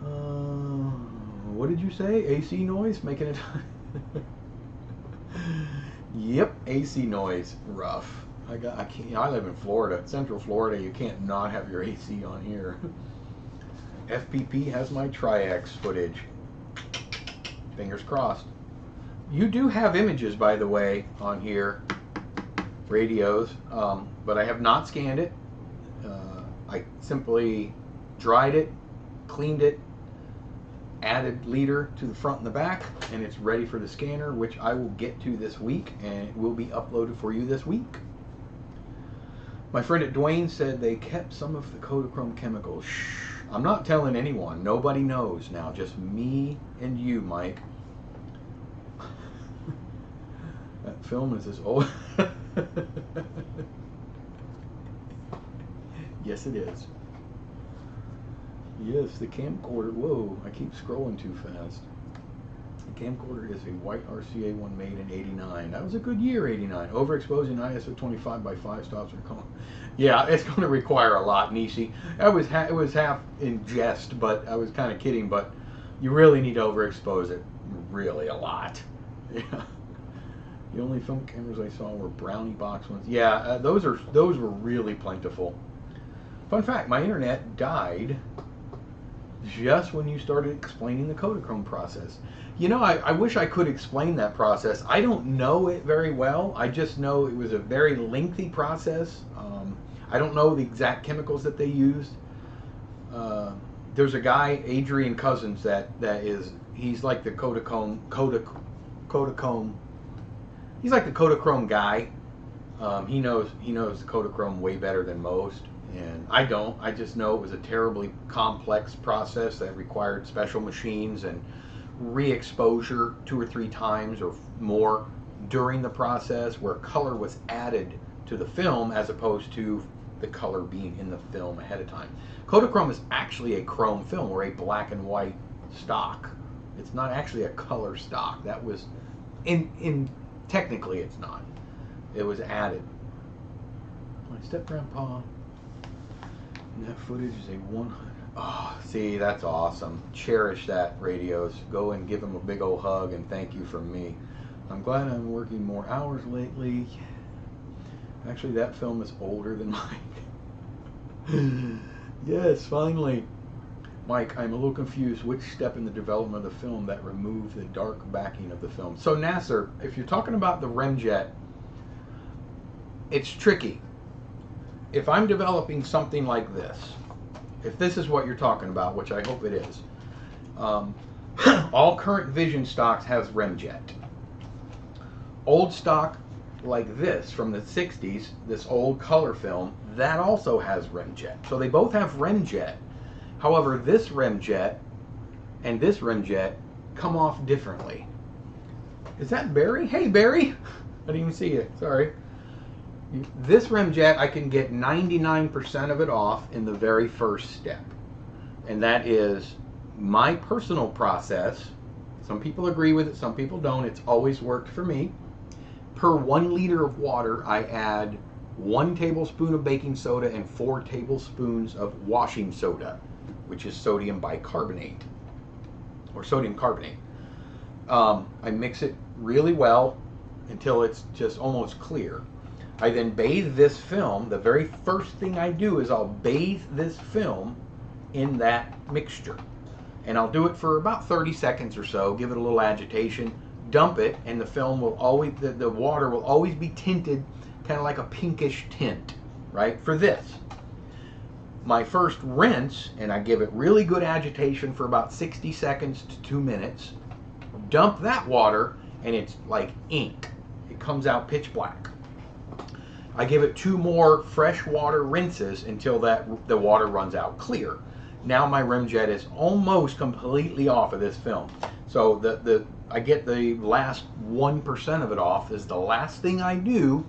What did you say? AC noise? Making it... Yep, AC noise. Rough. I live in Florida, Central Florida. You can't not have your AC on here. FPP has my Tri-X footage. Fingers crossed. You do have images, by the way, on here. Radios. But I have not scanned it. I simply dried it, cleaned it, added leader to the front and the back, and it's ready for the scanner, which I will get to this week, and it will be uploaded for you this week. My friend at Dwayne said they kept some of the Kodachrome chemicals. Shh. I'm not telling anyone. Nobody knows now. Just me and you, Mike. That film is as old. Yes, it is. Yes, the camcorder. Whoa, I keep scrolling too fast. The camcorder is a white RCA one made in '89. That was a good year, '89. Overexposing ISO 25 by 5 stops are calling. Yeah, it's going to require a lot, Nishi. It was half in jest, but I was kind of kidding. But you really need to overexpose it, really a lot. Yeah. The only film cameras I saw were brownie box ones. Yeah, those were really plentiful. Fun fact: my internet died just when you started explaining the Kodachrome process. You know, I wish I could explain that process. I don't know it very well. I just know it was a very lengthy process. I don't know the exact chemicals that they used. There's a guy, Adrian Cousins, he's like the Kodachrome, he's like the Kodachrome guy. He knows the Kodachrome way better than most. And I don't. I just know it was a terribly complex process that required special machines and re-exposure 2 or 3 times or more during the process, where color was added to the film as opposed to the color being in the film ahead of time. Kodachrome is actually a chrome film, or a black and white stock. It's not actually a color stock. That was technically it's not. It was added. My step-grandpa. And that footage is a 100. Oh, see, that's awesome. Cherish that, Radios. Go and give him a big old hug and thank you from me. I'm glad I'm working more hours lately. Actually, that film is older than mine. Yes, finally. Mike, I'm a little confused. Which step in the development of the film that removed the dark backing of the film? So, Nasser, if you're talking about the remjet, it's tricky. If I'm developing something like this, if this is what you're talking about, which I hope it is, all current Vision stocks has remjet. Old stock like this from the 60s, this old color film, that also has remjet. So they both have remjet. However, this remjet and this remjet come off differently. Is that Barry? Hey, Barry! I didn't even see you. Sorry. This remjet, I can get 99% of it off in the very first step. And that is my personal process. Some people agree with it, some people don't. It's always worked for me. Per 1 liter of water, I add 1 tablespoon of baking soda and 4 tablespoons of washing soda, which is sodium bicarbonate, or sodium carbonate. I mix it really well until it's just almost clear. I then bathe this film. The very first thing I do is I'll bathe this film in that mixture. And I'll do it for about 30 seconds or so, give it a little agitation, dump it, and the film will always, the water will always be tinted kind of like a pinkish tint, right, for this. My first rinse, and I give it really good agitation for about 60 seconds to 2 minutes, dump that water, and it's like ink. It comes out pitch black. I give it 2 more fresh water rinses until the water runs out clear. Now my remjet is almost completely off of this film. So I get the last 1% of it off. Is the last thing I do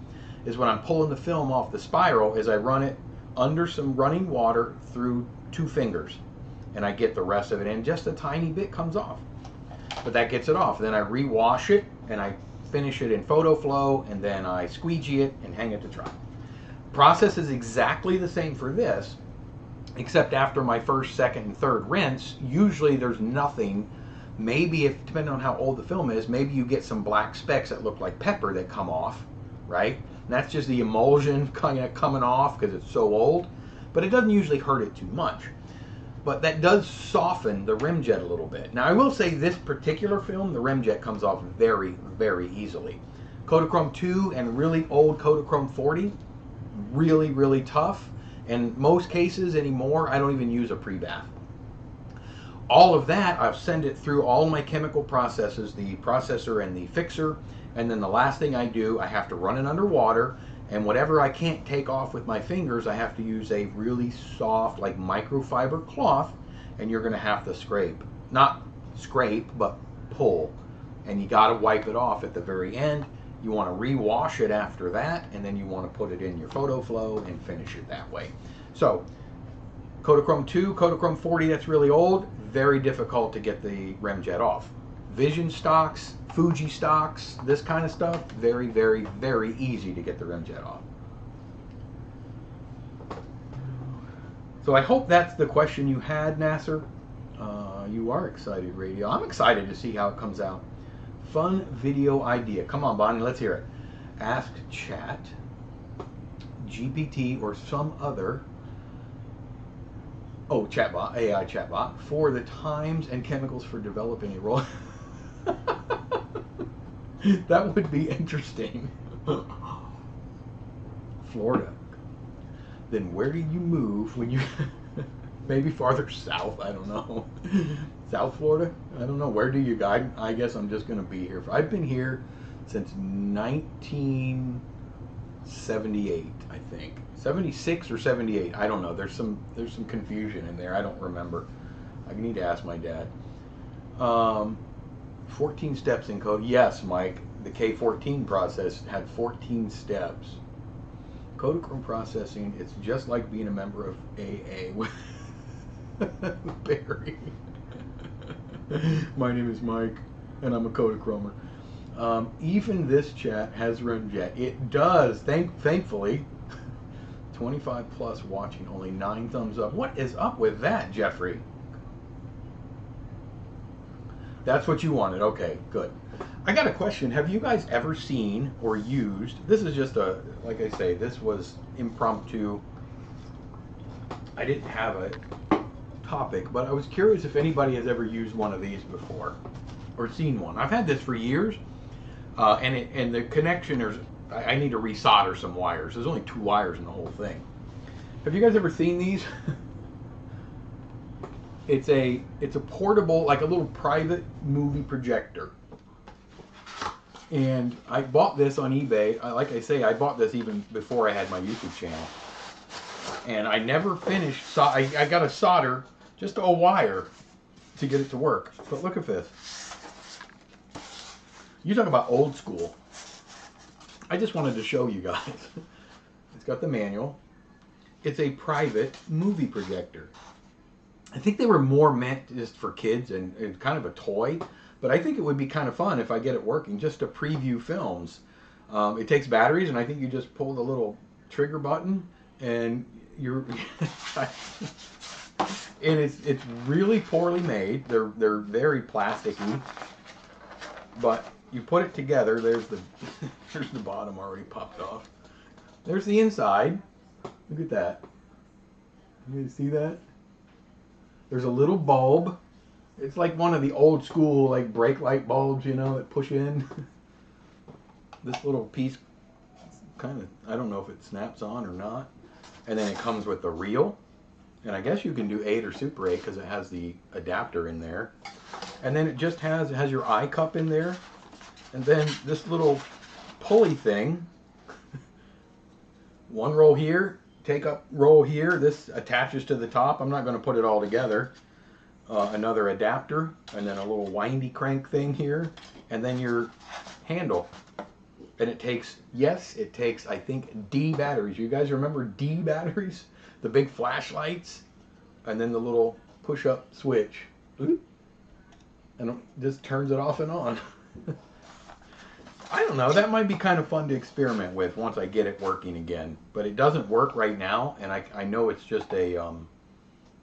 is when I'm pulling the film off the spiral is I run it under some running water through 2 fingers. And I get the rest of it in. Just a tiny bit comes off. But that gets it off. Then I rewash it and I finish it in photo flow, and then I squeegee it and hang it to dry. Process is exactly the same for this, except after my first, second, and third rinse, usually there's nothing. Maybe, if depending on how old the film is, maybe you get some black specks that look like pepper that come off, right? And that's just the emulsion kind of coming off because it's so old, but it doesn't usually hurt it too much. But that does soften the remjet a little bit. Now I will say this particular film, the remjet comes off very, very easily. Kodachrome 2 and really old Kodachrome 40, really, really tough. In most cases anymore, I don't even use a pre-bath. All of that, I'll send it through all my chemical processes, the processor and the fixer, and then the last thing I do, I have to run it under water. And whatever I can't take off with my fingers, I have to use a really soft, like microfiber cloth, and you're going to have to scrape. Not scrape, but pull. And you got to wipe it off at the very end. You want to re-wash it after that, and then you want to put it in your photo flow and finish it that way. So, Kodachrome 2, Kodachrome 40, that's really old. Very difficult to get the remjet off. Vision stocks, Fuji stocks, this kind of stuff, very, very, very easy to get the remjet off. So I hope that's the question you had, Nasser. You are excited, Radio. I'm excited to see how it comes out. Fun video idea. Come on, Bonnie, let's hear it. Ask Chat, GPT, or some other Oh, chatbot, AI chatbot, for the times and chemicals for developing a role. That would be interesting. Florida. Then where do you move when you maybe farther south? I don't know. South Florida? I don't know. Where do you go? I guess I'm just going to be here. I've been here since 1978, I think. 76 or 78. I don't know. There's some confusion in there. I don't remember. I need to ask my dad. 14 steps in code. Yes, Mike. The K14 process had 14 steps. Kodachrome processing, it's just like being a member of AA with Barry. My name is Mike, and I'm a Kodachromer. Even this chat has Runjet. It does, thankfully. 25 plus watching, only 9 thumbs up. What is up with that, Jeffrey? That's what you wanted. Okay, good. I got a question. Have you guys ever seen or used, this is just a, like I say, this was impromptu. I didn't have a topic, but I was curious if anybody has ever used one of these before or seen one. I've had this for years, and the connection is, I need to resolder some wires. There's only 2 wires in the whole thing. Have you guys ever seen these? It's a portable, like a little private movie projector. And I bought this on eBay. Like I say, I bought this even before I had my YouTube channel. And I never finished, I got to solder just a wire to get it to work. But look at this. You talk about old school. I just wanted to show you guys. It's got the manual. It's a private movie projector. I think they were more meant just for kids and kind of a toy. But I think it would be kind of fun if I get it working, just to preview films. It takes batteries, and I think you just pull the little trigger button, and you're. And it's really poorly made. They're very plasticky. But you put it together. There's the there's the bottom already popped off. There's the inside. Look at that. You see that? There's a little bulb. It's like one of the old school like brake light bulbs, you know, that push in. This little piece kind of, I don't know if it snaps on or not. And then it comes with the reel. And I guess you can do 8 or Super 8 because it has the adapter in there. And then it just has your eye cup in there. And then this little pulley thing. One roll here, take up roll here. This attaches to the top. I'm not going to put it all together. Another adapter, and then a little windy crank thing here, and then your handle. And it takes, I think, D batteries. You guys remember D batteries? The big flashlights, and then the little push-up switch. And it just turns it off and on. I don't know, that might be kind of fun to experiment with once I get it working again. But it doesn't work right now, and I know it's just a...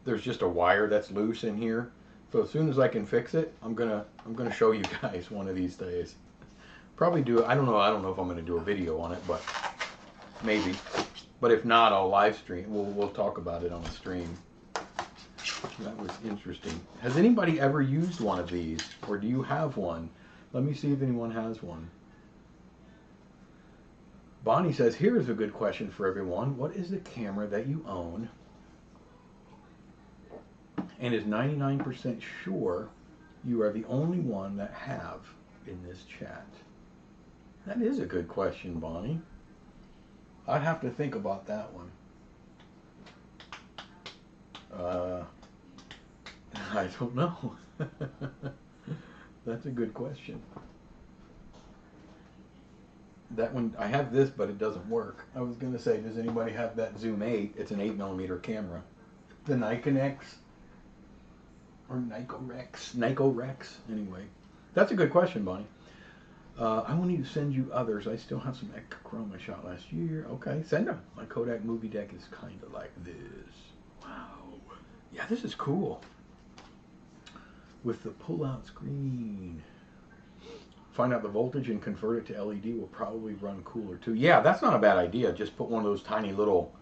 there's just a wire that's loose in here. So as soon as I can fix it, I'm gonna show you guys one of these days. Probably do, I don't know if I'm gonna do a video on it, but maybe. But if not, I'll live stream. We'll talk about it on the stream. That was interesting. Has anybody ever used one of these, or do you have one? Let me see if anyone has one. Bonnie says, here's a good question for everyone. What is the camera that you own and is 99% sure you are the only one that have in this chat? That is a good question, Bonnie. I'd have to think about that one. I don't know. That's a good question. That one, I have this, but it doesn't work. I was going to say, does anybody have that Zoom 8? It's an 8mm camera. The Nikon X. Or Nikon Rex. Anyway, that's a good question, Bonnie. I will need to send you others. I still have some Chrome I shot last year. Okay, send them. My Kodak movie deck is kind of like this. Wow. Yeah, this is cool. With the pull-out screen. Find out the voltage and convert it to LED will probably run cooler too. Yeah, that's not a bad idea. Just put one of those tiny little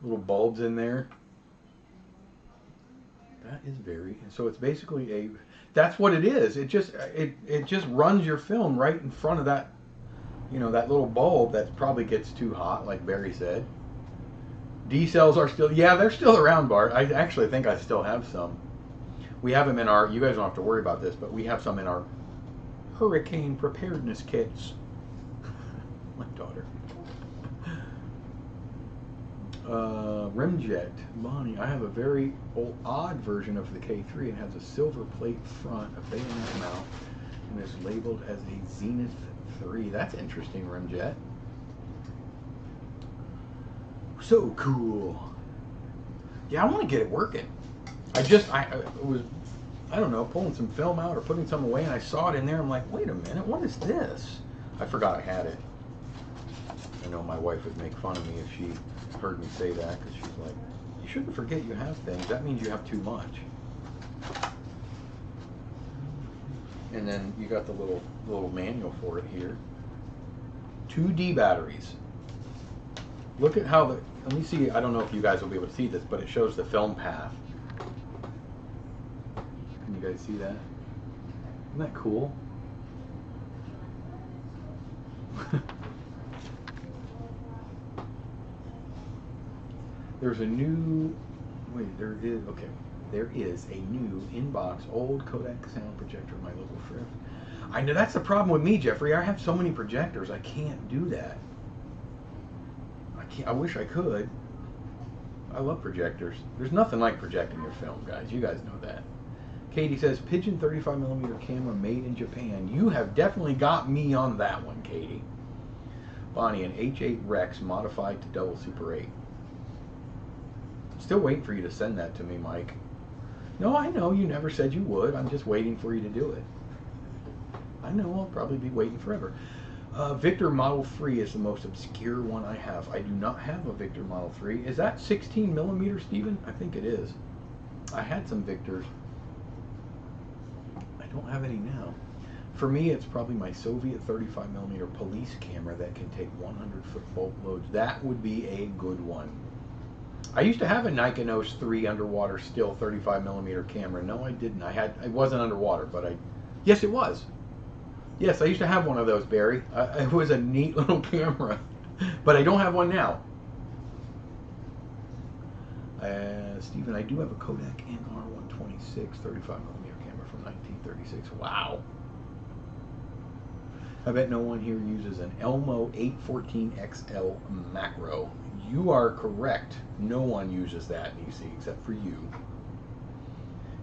bulbs in there. That is very. So it's basically a. That's what it is. It just runs your film right in front of that, that little bulb that probably gets too hot, like Barry said. D cells are still. Yeah, they're still around, Bart. I actually think I still have some. We have them in our. You guys don't have to worry about this, but we have some in our hurricane preparedness kits. My daughter. Rimjet, Bonnie. I have a very odd version of the K3. It has a silver plate front, a bayonet mount, and is labeled as a Zenith 3. That's interesting, Rimjet. So cool. Yeah, I want to get it working. I was, I don't know, pulling some film out or putting some away, and I saw it in there. I'm like, wait a minute, what is this? I forgot I had it. I know my wife would make fun of me if she heard me say that, because she's like, you shouldn't forget you have things. That means you have too much. And then you got the little manual for it here. 2D batteries. Look at how let me see, I don't know if you guys will be able to see this, but it shows the film path. Can you guys see that? Isn't that cool? There's a new, there is a new inbox old Kodak sound projector in my local thrift. I know that's the problem with me, Jeffrey. I have so many projectors, I can't do that. I wish I could. I love projectors. There's nothing like projecting your film, guys. You guys know that. Katie says, Pigeon 35mm camera made in Japan. You have definitely got me on that one, Katie. Bonnie, an H8 Rex modified to double Super 8. Still waiting for you to send that to me, Mike. No, I know you never said you would. I'm just waiting for you to do it. I know I'll probably be waiting forever. Victor Model 3 is the most obscure one I have. I do not have a Victor Model 3. Is that 16mm, Stephen? I think it is. I had some Victors. I don't have any now. For me, it's probably my Soviet 35mm police camera that can take 100-foot bolt loads. That would be a good one. I used to have a Nikon OS 3 underwater still 35mm camera. No, I didn't. It wasn't underwater, but yes, it was. Yes, I used to have one of those, Barry. It was a neat little camera, but I don't have one now. Stephen, I do have a Kodak NR126 35mm camera from 1936. Wow. I bet no one here uses an Elmo 814XL macro. You are correct. No one uses that, EC, except for you.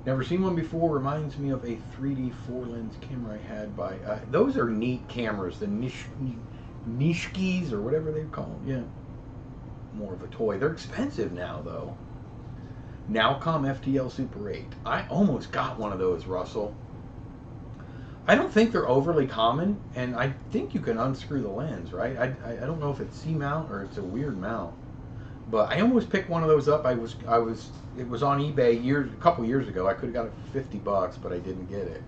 Never seen one before. Reminds me of a 3D 4-lens camera I had by... those are neat cameras. The Nishkis, or whatever they call them. Yeah. More of a toy. They're expensive now, though. Nowcom FTL Super 8. I almost got one of those, Russell. I don't think they're overly common, and I think you can unscrew the lens, right? I don't know if it's C-mount or it's a weird mount. But I almost picked one of those up. It was on eBay a couple years ago. I could have got it for $50, but I didn't get it.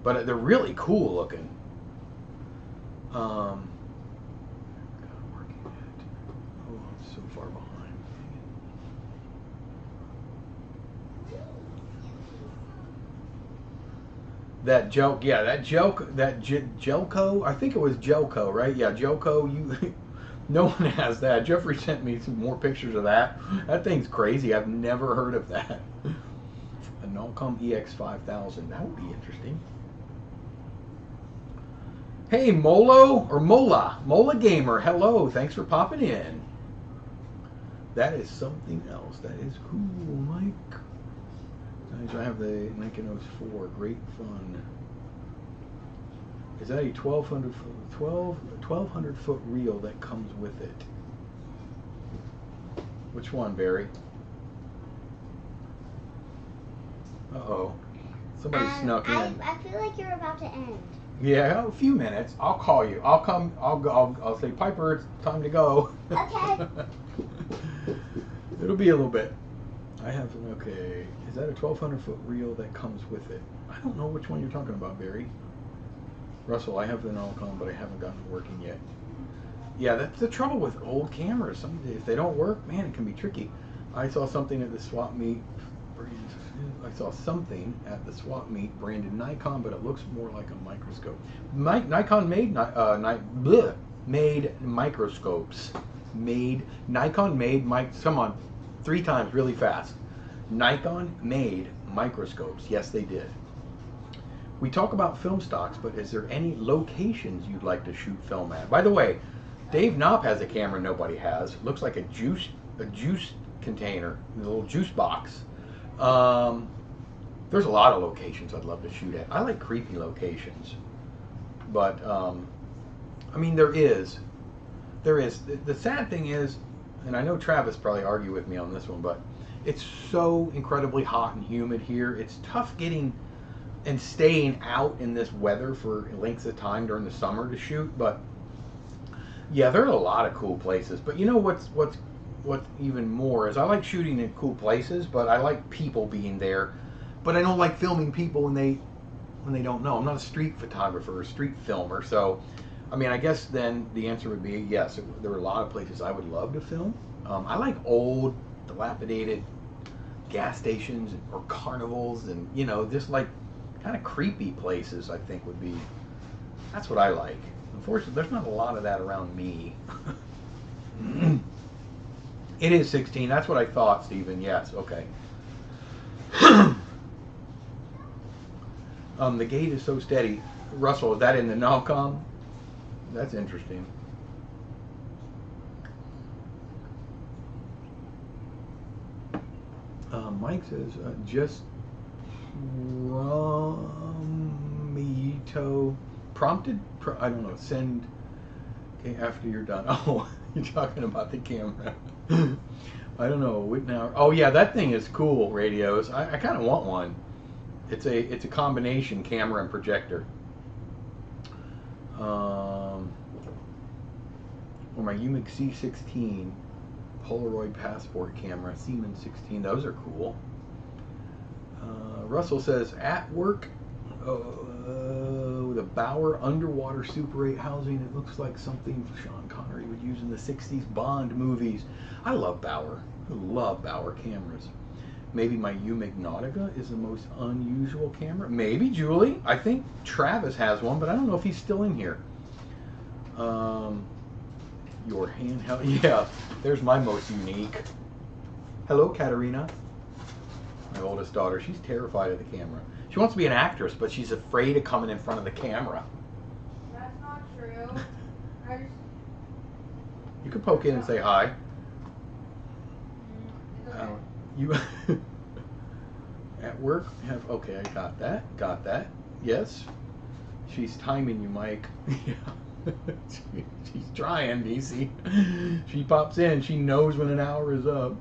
But they're really cool looking. God, I'm working it. Oh, I'm so far behind. That joke, yeah, that Jelco. I think it was Jelco, right? Yeah, Jelco. You. No one has that. Jeffrey sent me some more pictures of that. That thing's crazy. I've never heard of that. A Nowcom EX5000. That would be interesting. Hey, Mola Gamer. Hello. Thanks for popping in. That is something else. That is cool, Mike. Guys, I have the Nikon OS 4. Great fun. Is that a 1200 foot reel that comes with it? Which one, Barry? Uh-oh. Somebody snuck in.
I feel like you're about to end.
Yeah, a few minutes. I'll call you. I'll come. I'll say, Piper, it's time to go.
Okay.
It'll be a little bit. I have, okay. Is that a 1200 foot reel that comes with it? I don't know which one you're talking about, Barry. Russell, I have the Nowcom, but I haven't gotten it working yet. Yeah, that's the trouble with old cameras. If they don't work, man, it can be tricky. I saw something at the swap meet. I saw something at the swap meet branded Nikon, but it looks more like a microscope. Nikon made microscopes. Nikon made come on, 3 times really fast. Nikon made microscopes. Yes, they did. We talk about film stocks, but is there any locations you'd like to shoot film at? By the way, Dave Knopp has a camera nobody has. It looks like a juice container, a little juice box. There's a lot of locations I'd love to shoot at. I like creepy locations, but I mean there is. The sad thing is, and I know Travis probably argue with me on this one, but it's so incredibly hot and humid here. It's tough getting and staying out in this weather for lengths of time during the summer to shoot. But yeah, there are a lot of cool places. But you know what's even more is I like shooting in cool places, but I like people being there. But I don't like filming people when they don't know. I'm not a street photographer or street filmer, so I mean, I guess then the answer would be yes. There are a lot of places I would love to film. I like old, dilapidated gas stations or carnivals, and you know, just like kind of creepy places. I think would be that's what I like. Unfortunately, there's not a lot of that around me. It is 16. That's what I thought, Stephen. Yes. Okay. The gate is so steady. Russell, is that in the Nalcom? That's interesting. Mike says, just Ramito prompted? I don't know. Send after you're done. Oh, you're talking about the camera. I don't know. Now. Oh yeah, that thing is cool. Radios. I kind of want one. It's a combination camera and projector. Or my Umig C16 Polaroid passport camera, Siemens 16. Those are cool. Russell says at work. The Bauer underwater Super 8 housing. It looks like something Sean Connery would use in the 60s Bond movies. I love Bauer. I love Bauer cameras. Maybe my Umig Nautica is the most unusual camera. Maybe, Julie. I think Travis has one, but I don't know if he's still in here. Your handheld. Yeah, there's my most unique. Hello, Katerina. My oldest daughter. She's terrified of the camera. She wants to be an actress, but she's afraid of coming in front of the camera.
That's not true.
You could poke in and say hi.
It's okay.
You at work have okay. I got that. Yes, she's timing you, Mike. Yeah, she's trying. DC. She pops in. She knows when an hour is up.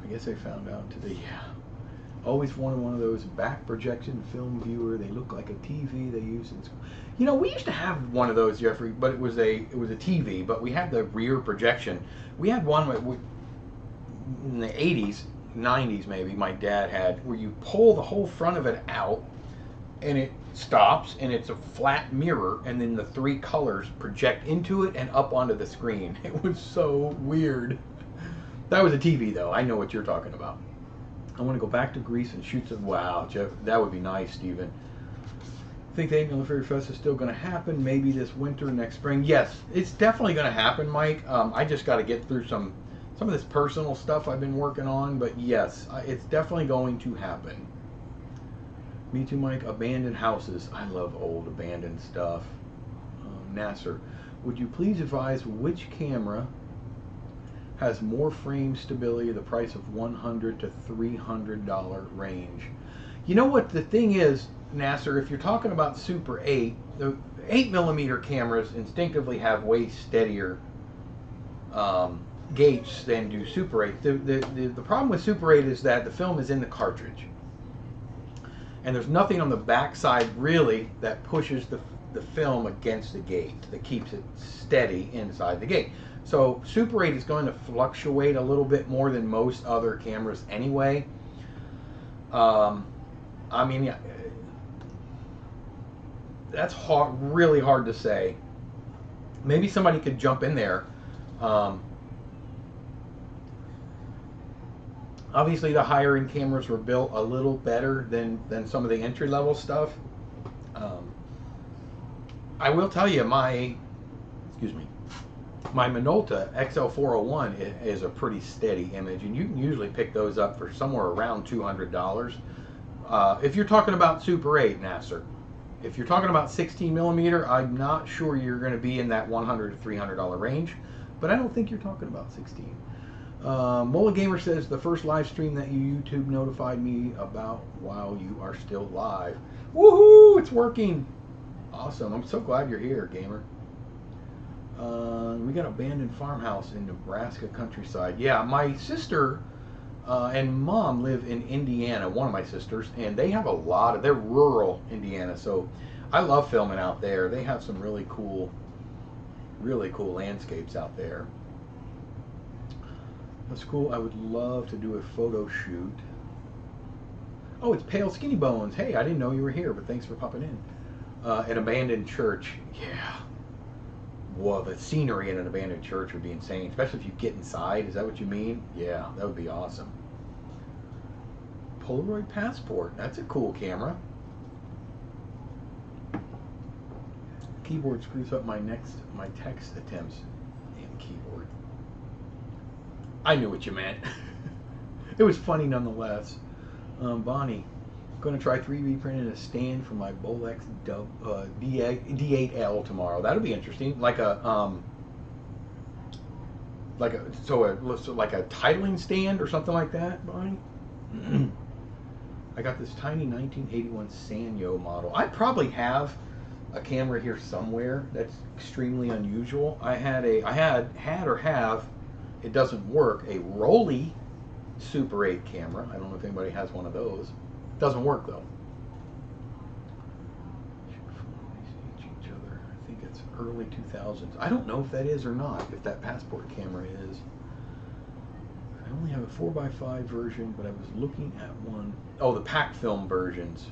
I guess I found out today. Yeah, always wanted one of those back projection film viewer. They look like a TV they use in school. You know, we used to have one of those, Jeffrey, but it was a TV. But we had the rear projection. We had one in the 80s, 90s maybe. My dad had where you pull the whole front of it out, and it stops, and it's a flat mirror, and then the 3 colors project into it and up onto the screen. It was so weird. That was a TV, though. I know what you're talking about. I want to go back to Greece and shoot some. Wow, Jeff, that would be nice, Stephen. I think the 8 Military Fest is still going to happen. Maybe this winter, next spring. Yes, it's definitely going to happen, Mike. I just got to get through some of this personal stuff I've been working on. But yes, it's definitely going to happen. Me too, Mike. Abandoned houses. I love old abandoned stuff. Nasser, would you please advise which camera has more frame stability, the price of $100 to $300 range? You know what the thing is, Nasser, if you're talking about Super 8, the 8mm cameras instinctively have way steadier gates than do Super 8. The problem with Super 8 is that the film is in the cartridge. And there's nothing on the back side really that pushes the film against the gate, that keeps it steady inside the gate. So Super 8 is going to fluctuate a little bit more than most other cameras anyway. I mean, That's hard, really hard to say. Maybe somebody could jump in there. Obviously, the higher end cameras were built a little better than some of the entry level stuff. I will tell you, my Minolta XL401 is a pretty steady image, and you can usually pick those up for somewhere around $200. If you're talking about Super 8, Nasser. If you're talking about 16 millimeter, I'm not sure you're going to be in that $100 to $300 range, but I don't think you're talking about 16. Mola Gamer says the first live stream that YouTube notified me about while you are still live. Woohoo! It's working. Awesome. I'm so glad you're here, gamer. We got an abandoned farmhouse in Nebraska countryside. Yeah, my sister and mom live in Indiana, one of my sisters, and they have a lot of, they're rural Indiana, so I love filming out there. They have some really cool landscapes out there. That's cool. I would love to do a photo shoot. Oh, it's Pale Skinny Bones. Hey, I didn't know you were here, but thanks for popping in. An abandoned church. Yeah. Well, the scenery in an abandoned church would be insane, especially if you get inside. Is that what you mean? Yeah, that would be awesome. Polaroid Passport. That's a cool camera. Keyboard screws up my text attempts. Damn keyboard. I knew what you meant. It was funny nonetheless. Bonnie, I'm going to try 3D printing a stand for my Bolex D8L tomorrow. That'll be interesting. Like a titling stand or something like that, Bonnie. I got this tiny 1981 Sanyo model. I probably have a camera here somewhere that's extremely unusual. I had or have, it doesn't work, a Rolly Super 8 camera. I don't know if anybody has one of those. Doesn't work though. Each other. I think it's early 2000s. I don't know if that is or not, if that Passport camera is. I only have a 4x5 version, but I was looking at one. Oh, the pack film versions.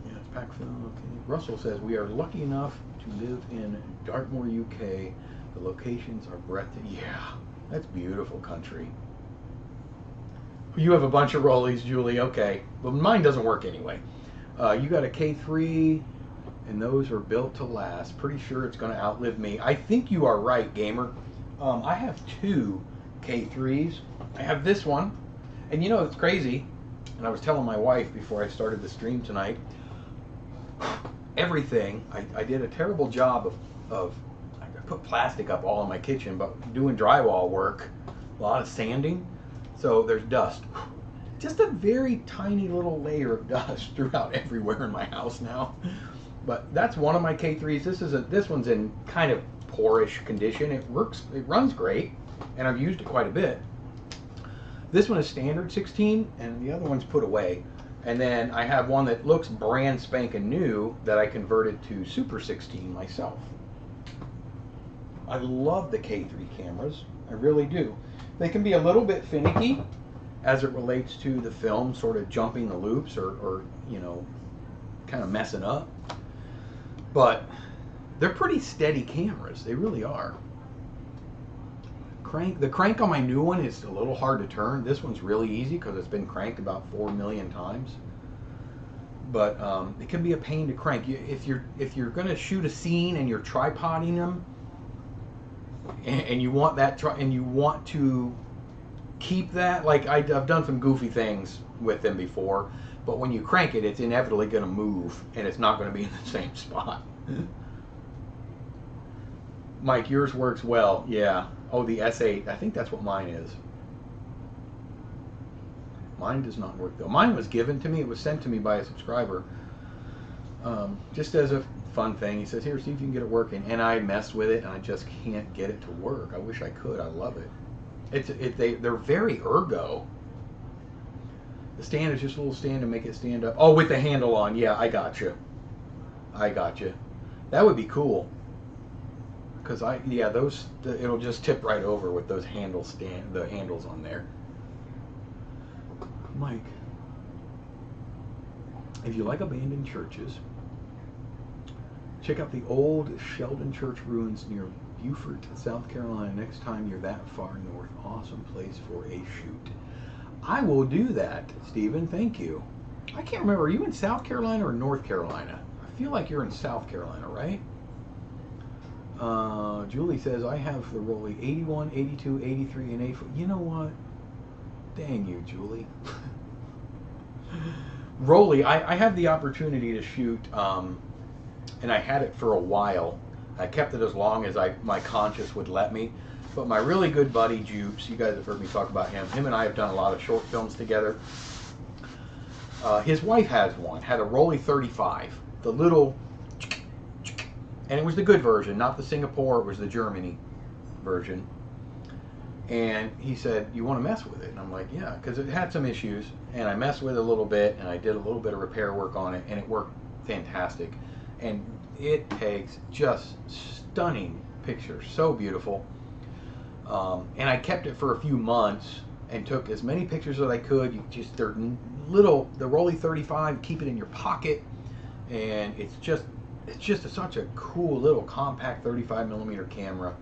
Yeah, it's pack film. Okay. Russell says, we are lucky enough to live in Dartmoor, UK. The locations are breathtaking. Yeah, that's beautiful country. You have a bunch of rollies, Julie. Okay. Well, mine doesn't work anyway. You got a K3, and those are built to last. Pretty sure it's going to outlive me. I think you are right, gamer. I have two K3s. I have this one. And you know, it's crazy. And I was telling my wife before I started the stream tonight, everything, I did a terrible job of I put plastic up all in my kitchen, but doing drywall work, a lot of sanding. So there's dust. Just a very tiny little layer of dust throughout everywhere in my house now. But that's one of my K3s. This one's in kind of poorish condition. It runs great, and I've used it quite a bit. This one is standard 16, and the other one's put away. And then I have one that looks brand spanking new that I converted to Super 16 myself. I love the K3 cameras. I really do. They can be a little bit finicky as it relates to the film sort of jumping the loops or you know, kind of messing up. But they're pretty steady cameras. They really are. The crank on my new one is a little hard to turn. This one's really easy because it's been cranked about 4 million times. But it can be a pain to crank. If you're going to shoot a scene and you're tripoding them, and you want that and you want to keep that, like I've done some goofy things with them before, but when you crank it, it's inevitably going to move, and it's not going to be in the same spot. Mike, yours works well. Yeah. Oh, the S8. I think that's what mine is. Mine does not work though. Mine was given to me. It was sent to me by a subscriber, just as a fun thing. He says, "Here, see if you can get it working." And I messed with it, and I just can't get it to work. I wish I could. I love it. They're very ergo. The stand is just a little stand to make it stand up. Oh, with the handle on. Yeah, I got you. I got you. That would be cool. Because it'll just tip right over with those the handles on there. Mike. If you like abandoned churches, check out the old Sheldon Church ruins near Beaufort, South Carolina, next time you're that far north. Awesome place for a shoot. I will do that, Stephen. Thank you. I can't remember. Are you in South Carolina or North Carolina? I feel like you're in South Carolina, right? Julie says, I have the Rolly 81, 82, 83, and 84. You know what? Dang you, Julie. Rolly, I had the opportunity to shoot, and I had it for a while. I kept it as long as my conscience would let me. But my really good buddy, Jupes, you guys have heard me talk about him. Him and I have done a lot of short films together. His wife had a Rolly 35, the little, and it was the good version, not the Singapore, it was the Germany version. And he said, you want to mess with it? And I'm like, yeah, because it had some issues, and I messed with it a little bit, and I did a little bit of repair work on it, and it worked fantastic. And it takes just stunning pictures, so beautiful. And I kept it for a few months and took as many pictures as I could. They're little, the Rolly 35, keep it in your pocket, and it's just such a cool little compact 35mm camera.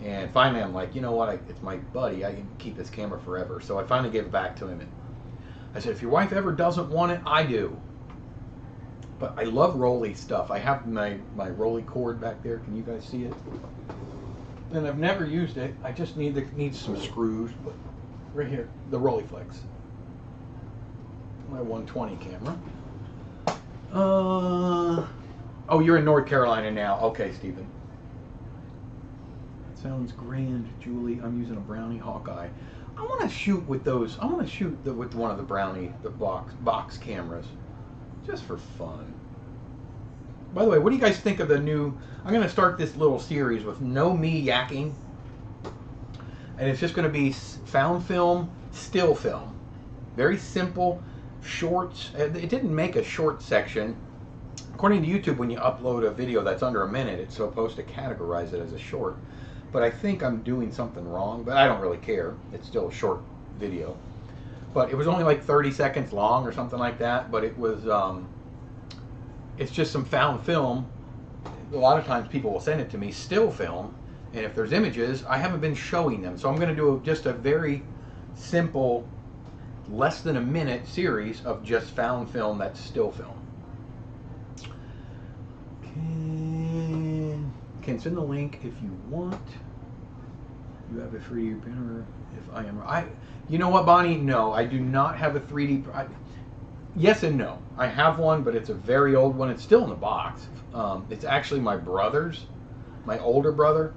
And finally I'm like, you know what, it's my buddy, I can keep this camera forever. So I finally gave it back to him, and I said, if your wife ever doesn't want it, I do. But I love Rolly stuff. I have my Rolly cord back there. Can you guys see it? And I've never used it. I just need some screws. But right here, the Rolleiflex. My 120 camera. Oh, you're in North Carolina now. Okay, Stephen. That sounds grand, Julie. I'm using a Brownie Hawkeye. I want to shoot with those. I want to shoot with one of the Brownie, the box cameras, just for fun. By the way, what do you guys think of the new? I'm going to start this little series with no me yakking, and it's just going to be found film, still film, very simple, shorts. It didn't make a short section. According to YouTube, when you upload a video that's under a minute, it's supposed to categorize it as a short. But I think I'm doing something wrong, but I don't really care. It's still a short video. But it was only like 30 seconds long or something like that, but it was, it's just some found film. A lot of times people will send it to me, still film, and if there's images, I haven't been showing them. So I'm going to do just a very simple, less than a minute series of just found film that's still film. Can send the link if you want. You have a 3D printer. If I am, you know what, Bonnie? No, I do not have a 3D. Yes and no. I have one, but it's a very old one. It's still in the box. It's actually my brother's, my older brother,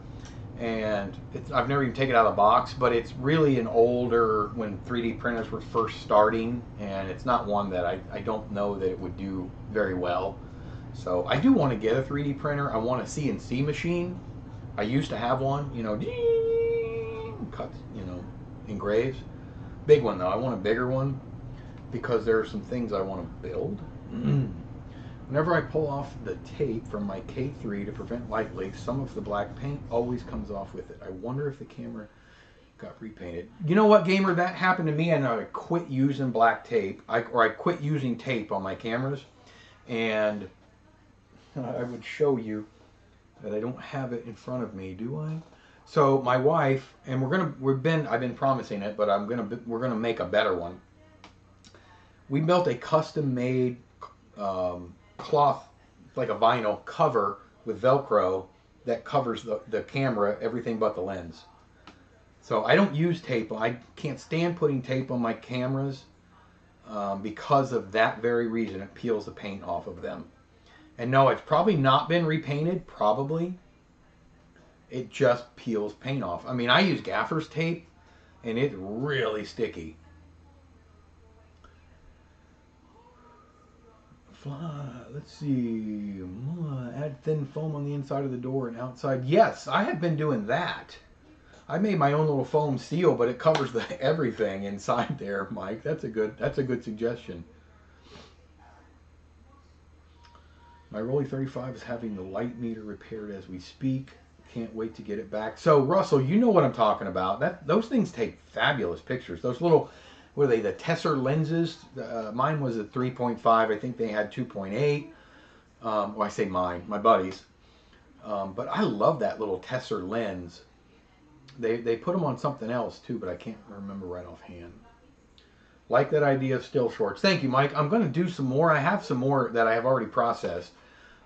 and I've never even taken it out of the box. But it's really an older, when 3D printers were first starting, and it's not one that I don't know that it would do very well. So I do want to get a 3D printer. I want a CNC machine. I used to have one, you know, cuts, you know, engraves. Big one though. I want a bigger one because there are some things I want to build. Whenever I pull off the tape from my K3 to prevent light leaks, some of the black paint always comes off with it. I wonder if the camera got repainted. You know what, gamer? That happened to me, and I quit using black tape. I quit using tape on my cameras, and I would show you that I don't have it in front of me, do I? So my wife, and I've been promising it, but we're gonna make a better one. We built a custom-made cloth, like a vinyl cover with Velcro that covers the camera, everything but the lens. So I don't use tape. I can't stand putting tape on my cameras because of that very reason. It peels the paint off of them. And no, it's probably not been repainted, probably. It just peels paint off. I mean, I use gaffer's tape, and it's really sticky. Let's see. Add thin foam on the inside of the door and outside. Yes, I have been doing that. I made my own little foam seal, but it covers everything inside there, Mike. That's a good suggestion. My Rolly 35 is having the light meter repaired as we speak. Can't wait to get it back. So Russell, you know what I'm talking about. Those things take fabulous pictures. Those little what are they? The Tesser lenses. Mine was a 3.5. I think they had 2.8. Well, I say mine, my buddies. But I love that little Tesser lens. They put them on something else too, but I can't remember right offhand. Like that idea of still shorts. Thank you, Mike. I'm going to do some more. I have some more that I have already processed.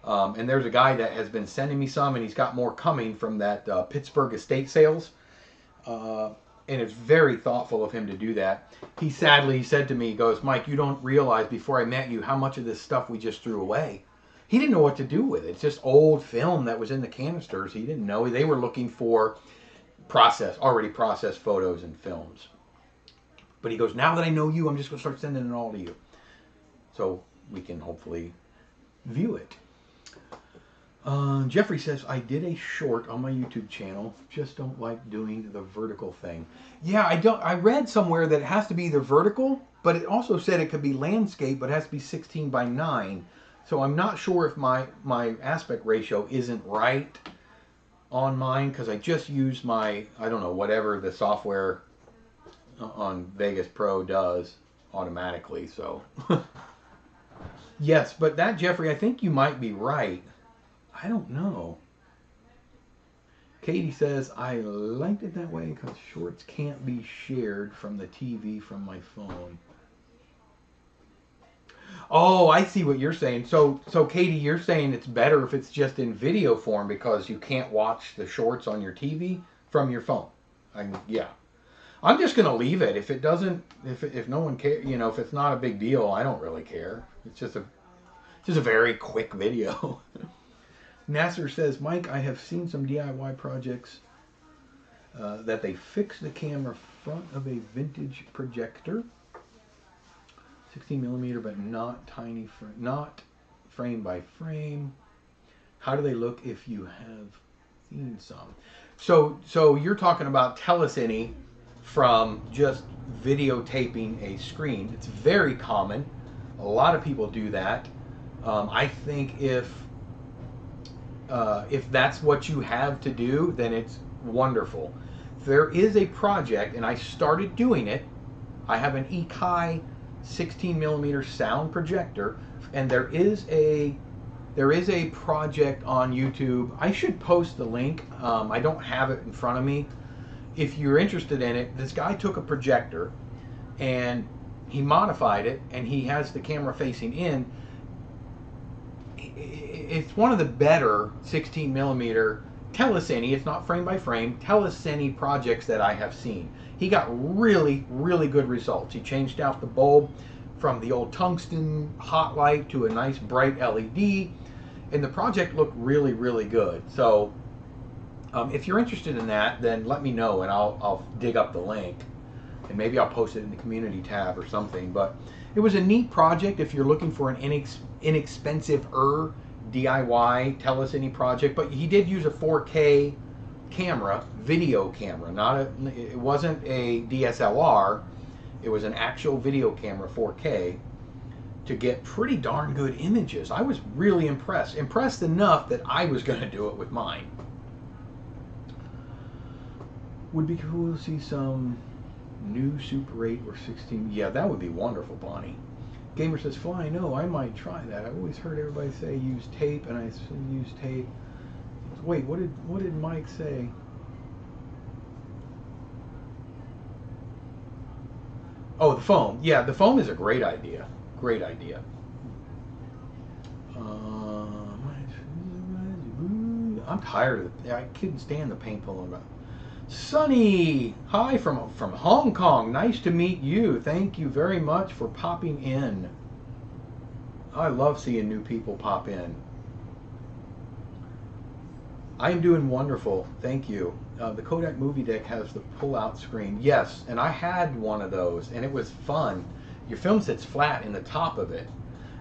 And there's a guy that has been sending me some, and he's got more coming from that Pittsburgh estate sales. And it's very thoughtful of him to do that. He sadly said to me, he goes, Mike, you don't realize before I met you how much of this stuff we just threw away. He didn't know what to do with it. It's just old film that was in the canisters. He didn't know. They were looking for already processed photos and films. But he goes, now that I know you, I'm just going to start sending it all to you. So we can hopefully view it. Jeffrey says, I did a short on my YouTube channel. Just don't like doing the vertical thing. Yeah, I read somewhere that it has to be either vertical, but it also said it could be landscape, but it has to be 16 by 9. So I'm not sure if my aspect ratio isn't right on mine, because I just used my, I don't know, whatever the software on Vegas Pro does automatically. So yes, but that, Jeffrey, I think you might be right. I don't know. Katie says, I liked it that way because shorts can't be shared from the TV from my phone. Oh, I see what you're saying. So Katie, you're saying it's better if it's just in video form because you can't watch the shorts on your TV from your phone. Yeah. I'm just going to leave it. If it doesn't, if no one cares, you know, if it's not a big deal, I don't really care. It's just a very quick video. Nasser says, Mike, I have seen some DIY projects that they fix the camera front of a vintage projector. 16 millimeter, but not tiny, not frame by frame. How do they look if you have seen some? So you're talking about telecine from just videotaping a screen. It's very common. A lot of people do that. I think if that's what you have to do, then it's wonderful. There is a project, and I started doing it. I have an Ekai 16 millimeter sound projector, and there is a project on YouTube. I should post the link. I don't have it in front of me. If you're interested in it, this guy took a projector and he modified it, and he has the camera facing in. It's one of the better 16 millimeter telecine, it's not frame by frame, telecine projects that I have seen. He got really, really good results. He changed out the bulb from the old tungsten hot light to a nice bright LED, and the project looked really, really good. So if you're interested in that, then let me know and I'll dig up the link, and maybe I'll post it in the community tab or something. But it was a neat project if you're looking for an inexpensive DIY telecine project. But he did use a 4K camera, video camera, it wasn't a DSLR, it was an actual video camera, 4K, to get pretty darn good images. I was really impressed enough that I was going to do it with mine. Would be cool to see some new Super 8 or 16. Yeah, that would be wonderful, Bonnie. Gamer says, Fly, no, I might try that. I've always heard everybody say use tape, and I still use tape. Wait, what did Mike say? Oh, the foam. Yeah, the foam is a great idea. Great idea. I'm tired of it. I couldn't stand the paint pulling about. Sunny, hi from Hong Kong. Nice to meet you. Thank you very much for popping in. I love seeing new people pop in. I am doing wonderful. Thank you. The Kodak Movie Deck has the pull-out screen. Yes, and I had one of those, and it was fun. Your film sits flat in the top of it.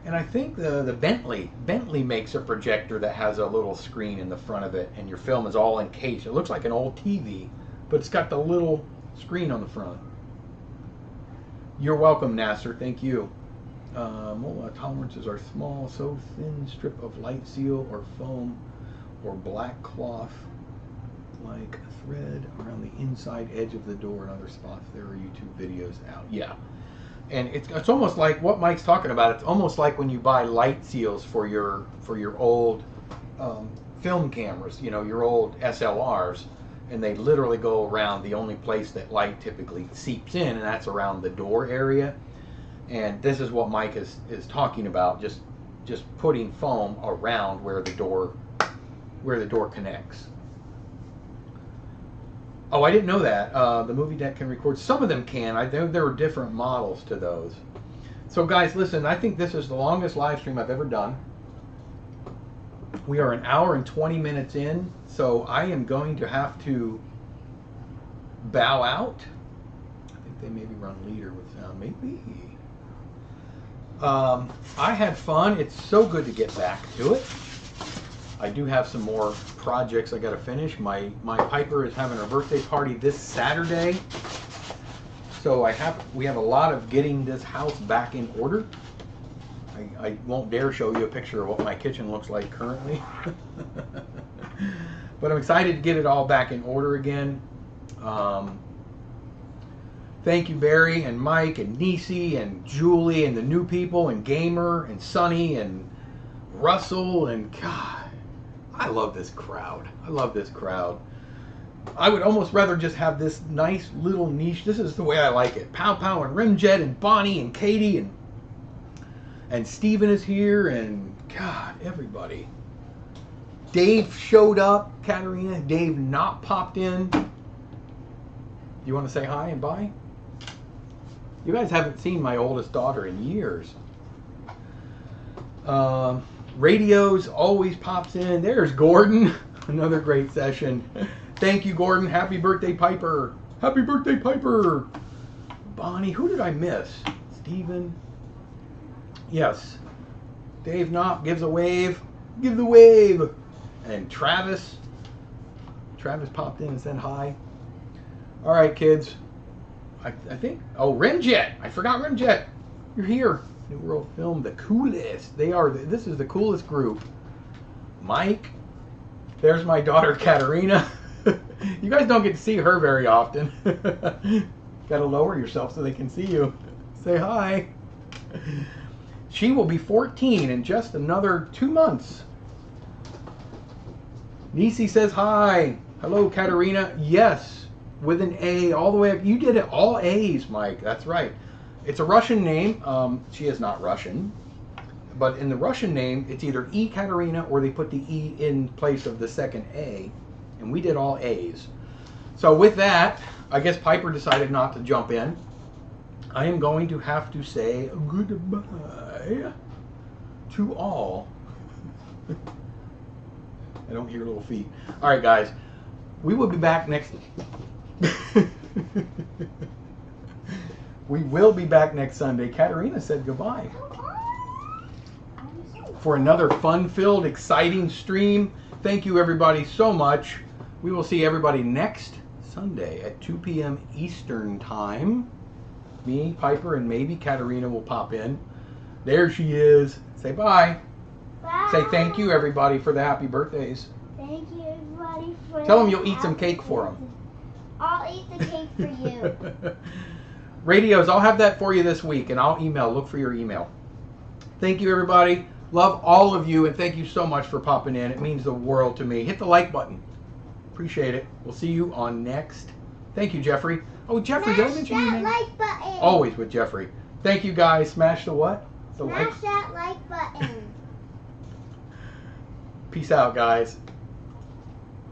And I think the Bentley makes a projector that has a little screen in the front of it, and your film is all encased. It looks like an old TV, but it's got the little screen on the front. You're welcome, Nasser. Thank you. Tolerances are small, so thin strip of light seal or foam or black cloth like a thread around the inside edge of the door and other spots. There are YouTube videos out. Yeah. And it's almost like what Mike's talking about. It's almost like when you buy light seals for your old film cameras, you know, your old SLRs, and they literally go around the only place that light typically seeps in, and that's around the door area. And this is what Mike is talking about, just putting foam around where the door connects. Oh, I didn't know that. The movie deck can record. Some of them can. There are different models to those. So guys, listen, I think this is the longest live stream I've ever done. We are 1 hour and 20 minutes in, so I am going to have to bow out. I think they maybe run leader with sound. Maybe. I had fun. It's so good to get back to it. I do have some more projects I got to finish. My Piper is having her birthday party this Saturday, so we have a lot of getting this house back in order. I won't dare show you a picture of what my kitchen looks like currently, but I'm excited to get it all back in order again. Thank you, Barry and Mike and Nisi and Julie and the new people and Gamer and Sonny and Russell and God. I love this crowd. I love this crowd. I would almost rather just have this nice little niche. This is the way I like it. Pow Pow and Rimjet and Bonnie and Katie and Steven is here and God, everybody. Dave showed up. Katarina. Dave not popped in. You want to say hi and bye? You guys haven't seen my oldest daughter in years. Radios always pops in. There's Gordon. Another great session. Thank you, Gordon. Happy birthday, Piper. Happy birthday, Piper. Bonnie. Who did I miss? Steven. Yes. Dave Knopp gives a wave. Give the wave. And Travis. Travis popped in and said hi. All right, kids. I think. Oh, Rimjet. I forgot Rimjet. You're here. New World Film, the coolest. They are. This is the coolest group. Mike. There's my daughter Katarina. You guys don't get to see her very often. Got to lower yourself so they can see you. Say hi. She will be 14 in just another 2 months. Nisi says hi. Hello, Katarina. Yes, with an A all the way up. You did it all A's, Mike. That's right. It's a Russian name. She is not Russian. But in the Russian name, it's either E Katarina or they put the E in place of the second A. And we did all A's. So with that, I guess Piper decided not to jump in. I am going to have to say goodbye to all. I don't hear little feet. All right, guys. We will be back next... We will be back next Sunday. Katarina said goodbye. For another fun-filled, exciting stream. Thank you, everybody, so much. We will see everybody next Sunday at 2 p.m. Eastern Time. Me, Piper, and maybe Katarina will pop in. There she is. Say bye.
Bye.
Say thank you, everybody, for the happy birthdays.
Thank you, everybody, for
Tell them you'll eat some cake for them.
I'll eat the cake for you.
Radios, I'll have that for you this week, and I'll email. Look for your email. Thank you, everybody. Love all of you, and thank you so much for popping in. It means the world to me. Hit the like button. Appreciate it. We'll see you on next. Thank you, Jeffrey. Oh, Jeffrey, did I mention your
Smash
name?
that like button.
Always with Jeffrey. Thank you, guys. Smash the what? The
Smash
like.
that like button.
Peace out, guys.